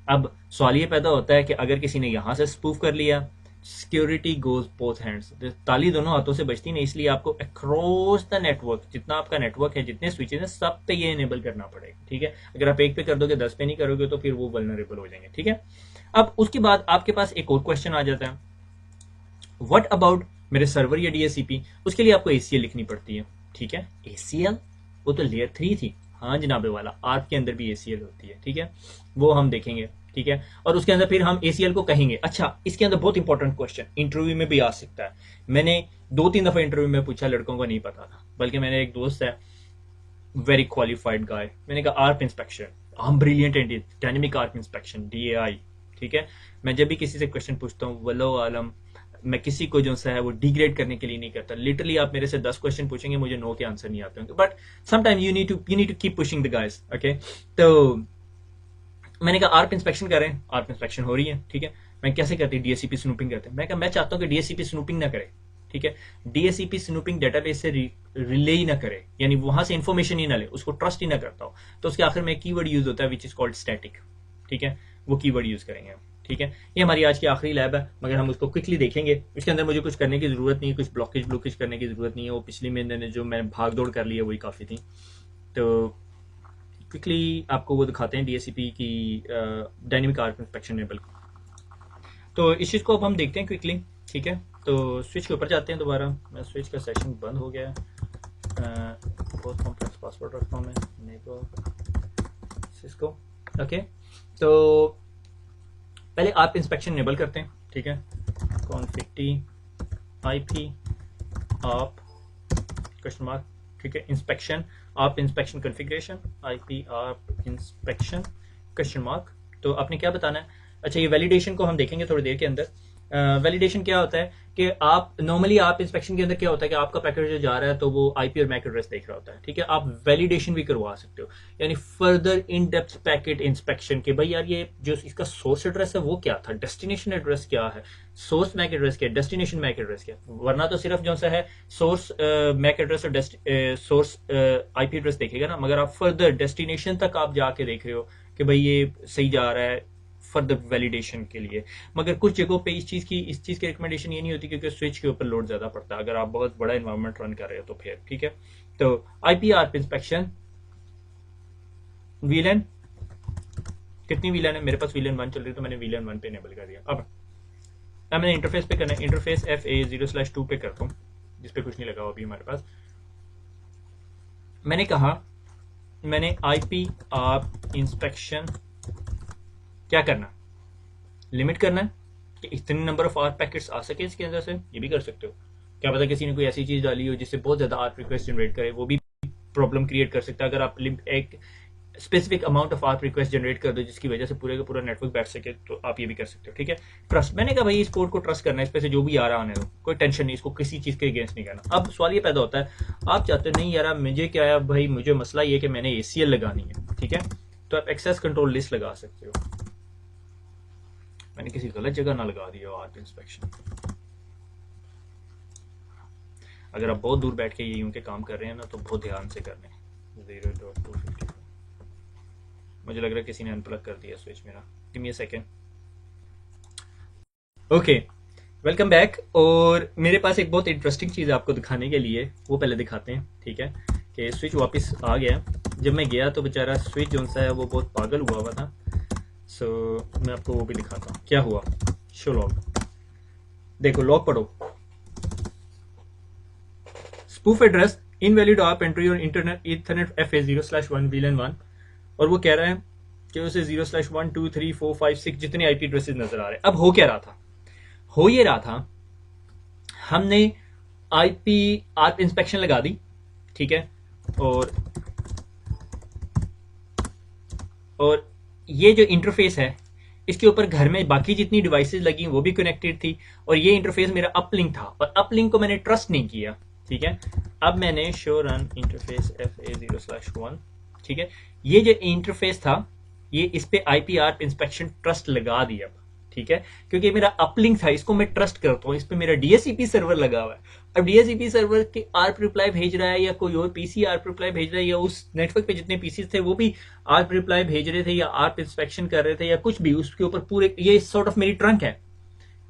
अब सवाल ये पैदा होता है कि अगर किसी ने यहाँ से स्पूफ कर लिया, सिक्योरिटी गोज बोथ हैंड्स, ताली दोनों हाथों से बचती नहीं, इसलिए आपको अक्रॉस द नेटवर्क, जितना आपका नेटवर्क है, जितने स्विचेस हैं, सब पे ये इनेबल करना पड़ेगा, ठीक है। अगर आप एक पे कर दोगे, 10 पे नहीं करोगे, तो फिर वो वल्नरेबल हो जाएंगे, ठीक है। अब उसके बाद आपके पास एक और क्वेश्चन आ जाता है, व्हाट अबाउट मेरे सर्वर या डीएससीपी, उसके लिए आपको एसीएल लिखनी पड़ती है, ठीक है। एसीएल वो तो लेयर 3 थी, हाँ जनाबे वाला, आर्प के अंदर भी एसीएल होती है, ठीक है, वो हम देखेंगे, ठीक है। और उसके अंदर फिर हम एसीएल को कहेंगे। अच्छा, इसके अंदर बहुत इंपॉर्टेंट क्वेश्चन इंटरव्यू में भी आ सकता है, मैंने 2-3 दफा इंटरव्यू में पूछा, लड़कों को नहीं पता था, बल्कि मैंने एक दोस्त है वेरी क्वालिफाइड गाय, मैंने कहा आर्प इंस्पेक्शन, हम brilliant and dynamic ARP inspection DAI, ठीक है। मैं जब भी किसी से क्वेश्चन पूछता हूँ, वल्लो आलम, मैं किसी को जो सा है वो डिग्रेड करने के लिए नहीं करता। लिटरली आप मेरे से 10 क्वेश्चन पूछेंगे, मुझे नो के आंसर नहीं आते होंगे, but sometime you need to keep pushing the guys, okay. तो मैंने कहा आर्प इंस्पेक्शन कर रहे हैं, आर्प इंस्पेक्शन हो रही है, ठीक है। मैं कैसे करती, डीएससीपी स्नूपिंग करते हैं। मैं कहा मैं चाहता हूं कि डीएससीपी स्नूपिंग ना करे, ठीक है। डीएससीपी स्नूपिंग डेटाबेस से रिले ही ना करे, यानी वहां से इंफॉर्मेशन ही ना ले, उसको ट्रस्ट ही ना करता हो। तो उसके आखिर में कीवर्ड यूज होता है विच इज कॉल्ड स्टैटिक, ठीक है, वो कीवर्ड यूज करेंगे हम, ठीक है। ये हमारी आज की आखिरी लैब है, मगर हम उसको क्विकली देखेंगे। इसके अंदर मुझे कुछ करने की जरूरत नहीं है, कुछ ब्लॉकेज करने की जरूरत नहीं है, वो पिछली महीने जो मैंने भाग दौड़ कर ली है वही काफी थी। तो क्विकली आपको वो दिखाते हैं डीएससीपी की डायनेमिक आर्प इंस्पेक्शन एनेबल को। तो इस चीज़ को अब हम देखते हैं क्विकली, ठीक है। तो स्विच के ऊपर जाते हैं दोबारा, मैं स्विच का सेशन बंद हो गया है, बहुत कॉम्प्लेक्स पासवर्ड रखता हूँ मैं, नेटवर्क सिस्को, ओके। तो पहले आर्प इंस्पेक्शन एनेबल करते हैं, ठीक है। Config T IP ARP question mark, ठीक है, inspection ARP inspection configuration IP ARP inspection question mark. तो आपने क्या बताना है। अच्छा, ये वैलिडेशन को हम देखेंगे थोड़ी देर के अंदर। वैलिडेशन क्या होता है कि आप नॉर्मली आप इंस्पेक्शन के अंदर क्या होता है कि आपका पैकेट जो जा रहा है तो वो आईपी और मैक एड्रेस देख रहा होता है, ठीक है। आप वैलिडेशन भी करवा सकते हो, यानी further in depth packet inspection के, भाई यार ये जो इसका सोर्स एड्रेस है वो क्या था, डेस्टिनेशन एड्रेस क्या है, सोर्स मैक एड्रेस क्या, डेस्टिनेशन मैक एड्रेस क्या। वरना तो सिर्फ जो सा है सोर्स मैक एड्रेस और सोर्स आईपी एड्रेस देखेगा ना, मगर आप फर्दर डेस्टिनेशन तक आप जाके देख रहे हो कि भाई ये सही जा रहा है फर्दर वैलिडेशन के लिए। मगर कुछ जगहों पे इस चीज की रिकमेंडेशन ये नहीं होती, क्योंकि स्विच के ऊपर लोड ज्यादा पड़ता है अगर आप बहुत बड़ा एनवायरनमेंट रन कर रहे हो तो फिर, ठीक है। तो आईपी आर्प इंस्पेक्शन वीलन, कितनी वीलन है मेरे पास, वीलन 1 चल रही है तो मैंने वीलन 1 पे इनेबल कर दिया। अब मैंने इंटरफेस पे करना है, इंटरफेस FA0/2 पे करता हूँ, जिसपे कुछ नहीं लगा अभी हमारे पास। मैंने कहा मैंने आईपी आर्प इंस्पेक्शन क्या करना, लिमिट करना है कि इतने नंबर ऑफ आर्प पैकेट्स आ सके इसके अंदर से। ये भी कर सकते हो, क्या पता किसी ने कोई ऐसी चीज डाली हो जिससे बहुत ज्यादा आर्प रिक्वेस्ट जनरेट करे, वो भी प्रॉब्लम क्रिएट कर सकता है। अगर आप एक specific amount of ARP request generate कर दो जिसकी वजह से पूरे का पूरा नेटवर्क बैठ सके, तो आप ये भी कर सकते हो, ठीक है। ट्रस्ट, मैंने कहा भाई इस पोर्ट को ट्रस्ट करना है, इस पे से जो भी आ रहा आने दो, कोई टेंशन नहीं, इसको किसी चीज के अगेंस्ट नहीं करना। अब सवाल ये पैदा होता है, आप चाहते नहीं यार मुझे क्या है भाई, मुझे मसला ये कि मैंने ACL लगानी है, ठीक है। तो आप एक्सेस कंट्रोल लिस्ट लगा सकते हो, मैंने किसी गलत जगह ना लगा दिया आर्प इंस्पेक्शन। अगर आप बहुत दूर बैठ के ये यूं के काम कर रहे हैं ना तो बहुत ध्यान से करने। 0.254 मुझे लग रहा है किसी ने अनप्लग कर दिया स्विच मेरा, give me a second. Okay, welcome back. और मेरे पास एक बहुत इंटरेस्टिंग चीज़ आपको दिखाने के लिए, वो पहले दिखाते हैं, ठीक है। कि स्विच वापस आ गया, जब मैं गया तो बेचारा स्विच जो सा है वो बहुत पागल हुआ था। सो मैं आपको वो भी दिखाता हूँ क्या हुआ। शो लॉग, देखो लॉग पढ़ो, spoof address invalid ARP entry और इंटरनेट ईथरनेट FA0/1 VLAN 1, और वो कह रहा है कि उसे 0/1 2 3 4 5 6 जितने IP एड्रेसेस नजर आ रहे हैं। अब हो क्या रहा था, हो ये रहा था हमने IP आर्प इंस्पेक्शन लगा दी, ठीक है। और ये जो इंटरफेस है इसके ऊपर घर में बाकी जितनी डिवाइसेस लगी वो भी कनेक्टेड थी, और ये इंटरफेस मेरा अपलिंक था, और अपलिंक को मैंने ट्रस्ट नहीं किया। ठीक है, अब मैंने शो रन इंटरफेस FA0/1, ठीक है, ये जो इंटरफेस था ये इस पे IPR इंस्पेक्शन ट्रस्ट लगा दिया। ठीक है, क्योंकि मेरा अपलिंक था, इसको मैं ट्रस्ट करता हूँ, इस पे मेरा DHCP सर्वर लगा हुआ है। अब DHCP सर्वर के ARP रिप्लाई भेज रहा है, या कोई और पीसी ARP रिप्लाई भेज रहा है, या उस नेटवर्क पे जितने पीसीज थे वो भी ARP रिप्लाई भेज रहे थे, या ARP इंस्पेक्शन कर रहे थे, या कुछ भी, उसके ऊपर पूरे ये सॉर्ट ऑफ मेरी ट्रंक है।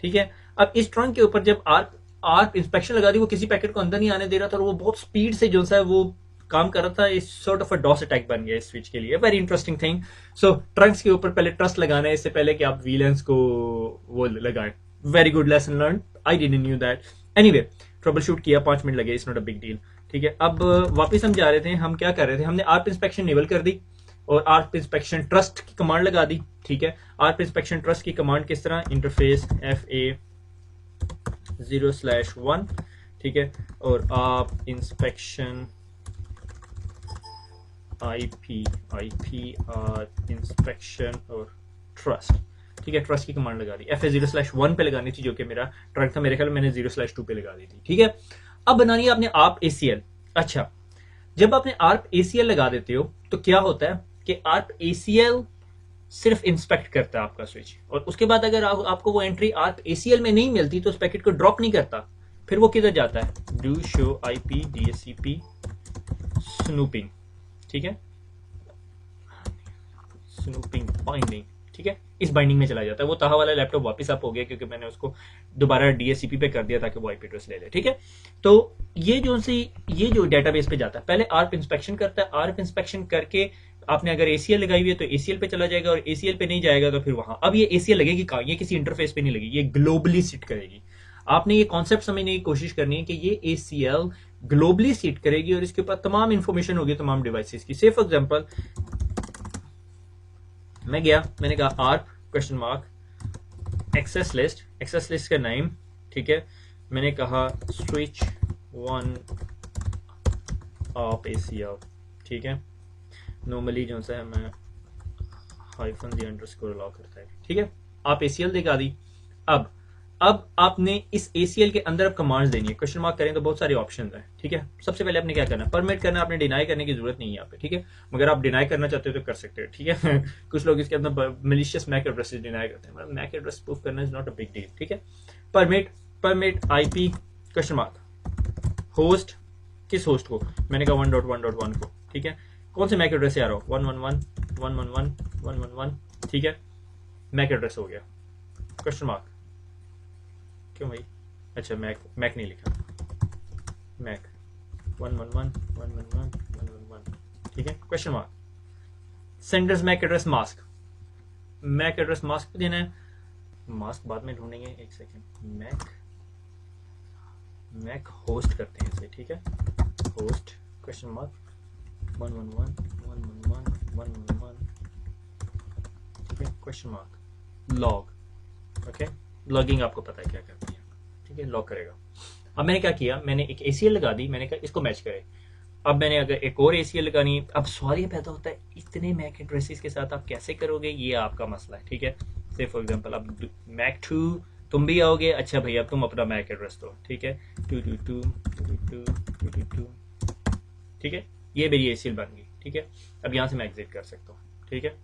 ठीक है, अब इस ट्रंक के ऊपर जब ARP इंस्पेक्शन लगा दी, वो किसी पैकेट को अंदर नहीं आने दे रहा था, और वो बहुत स्पीड से जो सा वो काम कर रहा था, इस sort of a DoS attack बन गया इस स्विच के लिए। Very interesting thing. So trunks के ऊपर पहले ट्रस्ट लगाना है, इससे पहले कि आप VLANs को वो लगाएं। Very good lesson learn, I didn't knew that. Anyway, trouble shoot किया, 5 मिनट लगे, it's not a big deal. ठीक है, अब वापस हम जा रहे थे, हम क्या कर रहे थे, हमने ARP इंस्पेक्शन इनेबल कर दी और ARP इंस्पेक्शन ट्रस्ट की कमांड लगा दी। ठीक है, ARP इंस्पेक्शन ट्रस्ट की कमांड किस तरह, इंटरफेस FA0/1, ठीक है, और ARP इंस्पेक्शन IPR इंस्पेक्शन और ट्रस्ट। ठीक है, ट्रस्ट की कमांड लगा दी, FA0/1 पे लगानी थी, जो कि मेरा ट्रंक था, मेरे ख्याल में मैंने 0/2 पे लगा दी थी। ठीक है, अब बनानी है आपने ARP ACL। अच्छा, जब आपने ARP ACL लगा देते हो तो क्या होता है कि ARP ACL सिर्फ इंस्पेक्ट करता है आपका स्विच, और उसके बाद अगर आपको वो एंट्री ARP ACL में नहीं मिलती तो उस पैकेट को ड्रॉप नहीं करता, फिर वो किधर जाता है, do show IP DHCP snooping. ठीक है, स्नूपिंग बाइंडिंग। ठीक है, इस बाइंडिंग में चला जाता है। वो तहा वाला लैपटॉप वापस अप हो गया क्योंकि मैंने उसको दोबारा DHCP पे कर दिया ताकि वो IP एड्रेस ले ले। ठीक है, तो ये जो डेटाबेस पे जाता है, पहले ARP इंस्पेक्शन करता है, ARP इंस्पेक्शन करके आपने अगर ACL लगाई हुई है तो ACL पे चला जाएगा, और ACL पे नहीं जाएगा तो फिर वहां, अब ये ACL लगेगी कहाँ, ये किसी इंटरफेस पे नहीं लगेगी, ये ग्लोबली सिट करेगी। आपने ये कॉन्सेप्ट समझने की कोशिश करनी है कि ये ACL ग्लोबली सिट करेगी, और इसके ऊपर तमाम इंफॉर्मेशन होगी तमाम डिवाइसेस की। से फॉर एग्जांपल मैं गया, मैंने कहा ARP question mark access list का नेम। ठीक है, मैंने कहा स्विच 1 ARP ACL। ठीक है, नॉर्मली जो सा है मैं हाइफन दी अंडरस्कोर अलाउ करता है। ठीक है, आप ACL दिखा दी। अब आपने इस ACL के अंदर अब कमांड्स देनी है। क्वेश्चन मार्क करें तो बहुत सारे ऑप्शंस हैं। ठीक है, सबसे पहले आपने क्या करना है, परमिट करना, आपने डिनाई करने की जरूरत नहीं है यहाँ पे। ठीक है, मगर आप डिनाई करना चाहते हो तो कर सकते हो। ठीक है कुछ लोग इसके अंदर मिलिशियस मैक एड्रेसेस डिनाई करते हैं, मैक एड्रेस प्रूफ करना is not a big deal. ठीक है, permit IP question mark host, किस होस्ट को, मैंने कहा 1.1.1 को। ठीक है, कौन से मैक एड्रेस से आ रहा हो, 111 ठीक है, मैक एड्रेस हो गया। क्वेश्चन मार्क, क्यों भाई, अच्छा मैक नहीं लिखा, मैक 111 ठीक है, question mark. Sender's MAC address mask, MAC address mask पे देना है, मास्क बाद में ढूंढेंगे, एक सेकेंड। मैक होस्ट करते हैं इसे। ठीक है, होस्ट क्वेश्चन मार्क 111 ठीक है, question mark log. Okay, logging आपको पता है क्या करती है। ठीक है, लॉग करेगा। अब मैंने क्या किया, मैंने एक ACL लगा दी, मैंने कहा इसको मैच करे। अब मैंने अगर एक और ACL लगानी, अब सवाल ये पैदा होता है इतने मैक एड्रेसेस के साथ आप कैसे करोगे, ये आपका मसला है। ठीक है, से फॉर एग्जांपल अब मैक 2 तुम भी आओगे, अच्छा भैया तुम अपना मैक एड्रेस दो। ठीक है, 222 ठीक है, ये मेरी ACL बन गई। ठीक है, अब यहां से मैं एग्जिट कर सकता हूँ। ठीक है,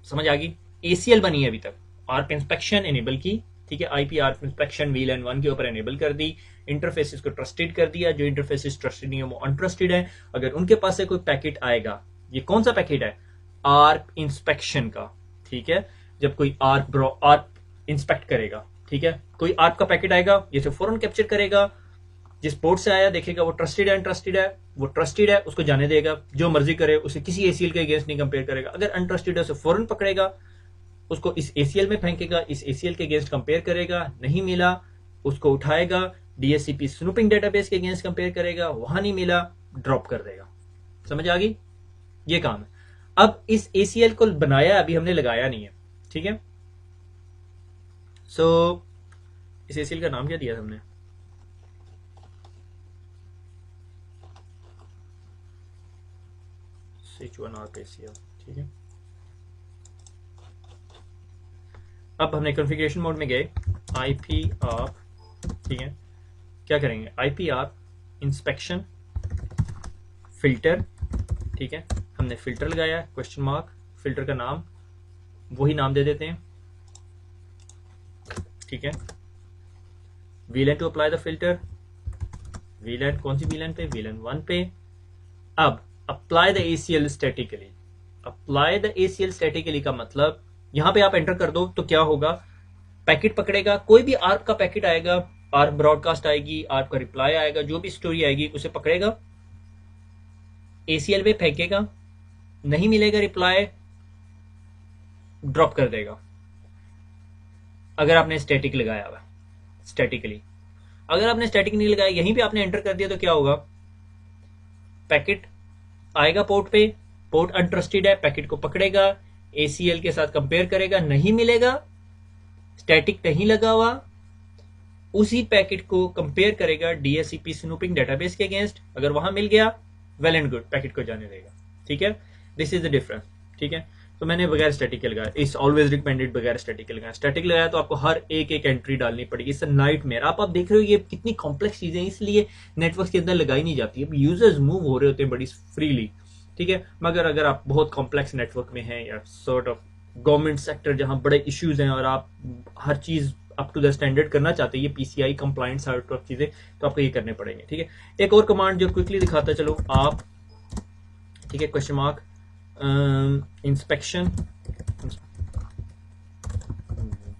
समझ आ गई, ACL बनी है अभी तक, ARP इंस्पेक्शन एनेबल की। ठीक है, IP ARP इंस्पेक्शन VLAN 1 के ऊपर एनेबल कर दी, इंटरफेसेस को ट्रस्टेड कर दिया, जो इंटरफेसेस ट्रस्टेड नहीं है वो अनट्रस्टेड है। अगर उनके पास से कोई पैकेट आएगा, ये कौन सा पैकेट है, ARP इंस्पेक्शन का। ठीक है, जब कोई ARP इंस्पेक्ट करेगा, ठीक है, कोई ARP का पैकेट आएगा, ये फौरन कैप्चर करेगा, जिस पोर्ट से आया देखेगा वो ट्रस्टेड है अनट्रस्टेड है, वो ट्रस्टेड है उसको जाने देगा, जो मर्जी करे, उसे किसी ACL के अगेंस्ट नहीं कंपेयर करेगा। अगर अनट्रस्टेड है उसे फौरन पकड़ेगा, उसको इस ACL में फेंकेगा, इस ACL के अगेंस्ट कंपेयर करेगा, नहीं मिला उसको उठाएगा, DHCP स्नूपिंग डेटाबेस के अगेंस्ट कंपेयर करेगा, वहां नहीं मिला ड्रॉप कर देगा। समझ आ गई, ये काम है। अब इस ACL को बनाया अभी हमने, लगाया नहीं है। ठीक है, सो इस ACL का नाम क्या दिया हमने, स्विच 1 ARP ACL। ठीक है, अब हमने कॉन्फ़िगरेशन मोड में गए, IP आप, ठीक है, क्या करेंगे, IP आप इंस्पेक्शन फिल्टर, ठीक है, हमने फिल्टर लगाया क्वेश्चन मार्क, फिल्टर का नाम वही नाम दे देते हैं, ठीक है। VLAN to apply the filter, VLAN कौन सी VLAN पे, VLAN 1 पे। अब apply the ACL statically, apply the ACL statically का मतलब यहां पे आप एंटर कर दो तो क्या होगा, पैकेट पकड़ेगा, कोई भी आर्प का पैकेट आएगा, आर्प ब्रॉडकास्ट आएगी, आर्प का रिप्लाई आएगा, जो भी स्टोरी आएगी उसे पकड़ेगा, ACL पे फेंकेगा, नहीं मिलेगा रिप्लाई, ड्रॉप कर देगा। अगर आपने स्टैटिक लगाया हुआ, स्टैटिकली अगर आपने स्टैटिक नहीं लगाया, यहीं पे आपने एंटर कर दिया तो क्या होगा, पैकेट आएगा पोर्ट पे, पोर्ट अनट्रस्टेड है, पैकेट को पकड़ेगा, ACL के साथ कंपेयर करेगा, नहीं मिलेगा, स्टैटिक नहीं लगा हुआ, उसी पैकेट को कंपेयर करेगा DHCP स्नूपिंग डेटाबेस के अगेंस्ट, अगर वहां मिल गया वेल एंड गुड, पैकेट को जाने देगा, ठीक है। दिस इज द डिफरेंस, ठीक है। तो मैंने बगैर स्टैटिक के लगाया, इट्स ऑलवेज रिकमेंडेड बगैर स्टैटिक के लगाया, स्टैटिक लगाया तो आपको हर एक एक एंट्री डालनी पड़ेगी, इट्स अ नाइटमेयर। आप देख रहे हो ये कितनी कॉम्प्लेक्स चीजें, इसलिए नेटवर्क के अंदर लगाई नहीं जाती, अब यूजर्स मूव हो रहे होते हैं बड़ी फ्रीली, ठीक है। मगर अगर आप बहुत कॉम्प्लेक्स नेटवर्क में हैं या सॉर्ट ऑफ गवर्नमेंट सेक्टर जहां बड़े इश्यूज हैं और आप हर चीज अप टू द स्टैंडर्ड करना चाहते हैं, ये PCI कंप्लायंट सॉर्ट ऑफ चीजें, तो आपको ये करने पड़ेंगे, ठीक है। एक और कमांड जो क्विकली दिखाता चलो आप, ठीक है, question mark inspection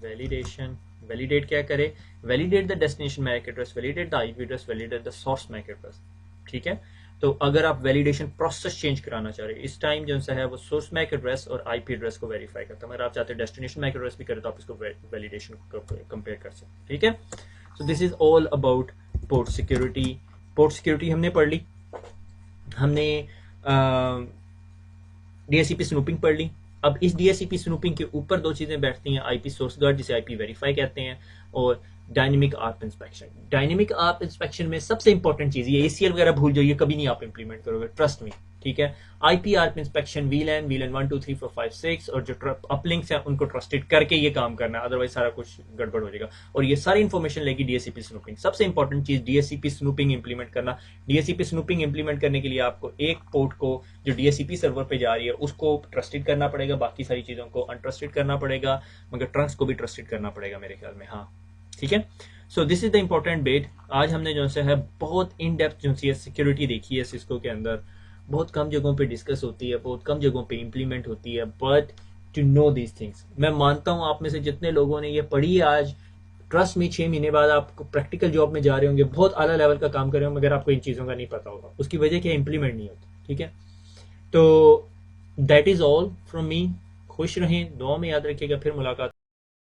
validation, validate क्या करे, validate the destination MAC address, validate the IP address, validate the source MAC address, ठीक है। तो अगर आप वैलिडेशन प्रोसेस चेंज कराना चाह रहे हैं, इस टाइम जो सा है वो सोर्स मैक एड्रेस और IP एड्रेस को वेरीफाई करता है, अगर आप चाहते हैं डेस्टिनेशन मैक एड्रेस भी करें तो आप इसको वैलिडेशन को कंपेयर कर सकते हैं, ठीक है। So this is all about port security. Port security हमने पढ़ ली, हमने DHCP स्नूपिंग पढ़ ली। अब इस DHCP स्नूपिंग के ऊपर दो चीजें बैठती हैं, IP सोर्स गार्ड जिसे IP वेरीफाई कहते हैं, और dynamic ARP inspection. Dynamic ARP inspection में सबसे इंपॉर्टेंट चीज ये ACL वगैरह भूल जाइए, कभी नहीं आप इंप्लीमेंट करोगे, ट्रस्ट मी, ठीक है। IP आर्प इंस्पेक्शन VLAN 1 2 3 4 5 6 और जो अपलिंक्स हैं उनको ट्रस्टेड करके ये काम करना है, अदरवाइज सारा कुछ गड़बड़ हो जाएगा। और ये सारी इंफॉर्मेशन लेगी DHCP स्नूपिंग। सबसे इंपॉर्टेंट चीज DHCP स्नूपिंग इंप्लीमेंट करना। DHCP स्नूपिंग इंप्लीमेंट करने के लिए आपको एक पोर्ट को जो DHCP सर्वर पे जा रही है उसको ट्रस्टेड करना पड़ेगा, बाकी सारी चीजों को अनट्रस्टेड करना पड़ेगा, मगर ट्रंक्स को भी ट्रस्टेड करना पड़ेगा मेरे ख्याल में, हाँ, ठीक है। So this is the important bit. आज हमने जो है बहुत इन डेप्थ जो सी सिक्योरिटी देखी है सिस्को के अंदर, बहुत कम जगहों पे डिस्कस होती है, बहुत कम जगहों पे इम्प्लीमेंट होती है, but to know these things, मैं मानता हूँ आप में से जितने लोगों ने ये पढ़ी है आज, ट्रस्ट में 6 महीने बाद आप प्रैक्टिकल जॉब में जा रहे होंगे, बहुत आला लेवल का काम कर रहे होंगे, मगर आपको इन चीज़ों का नहीं पता होगा, उसकी वजह क्या, इम्प्लीमेंट नहीं होती, ठीक है। तो that is all from me. खुश रहें, दुआ में याद रखिएगा, फिर मुलाकात।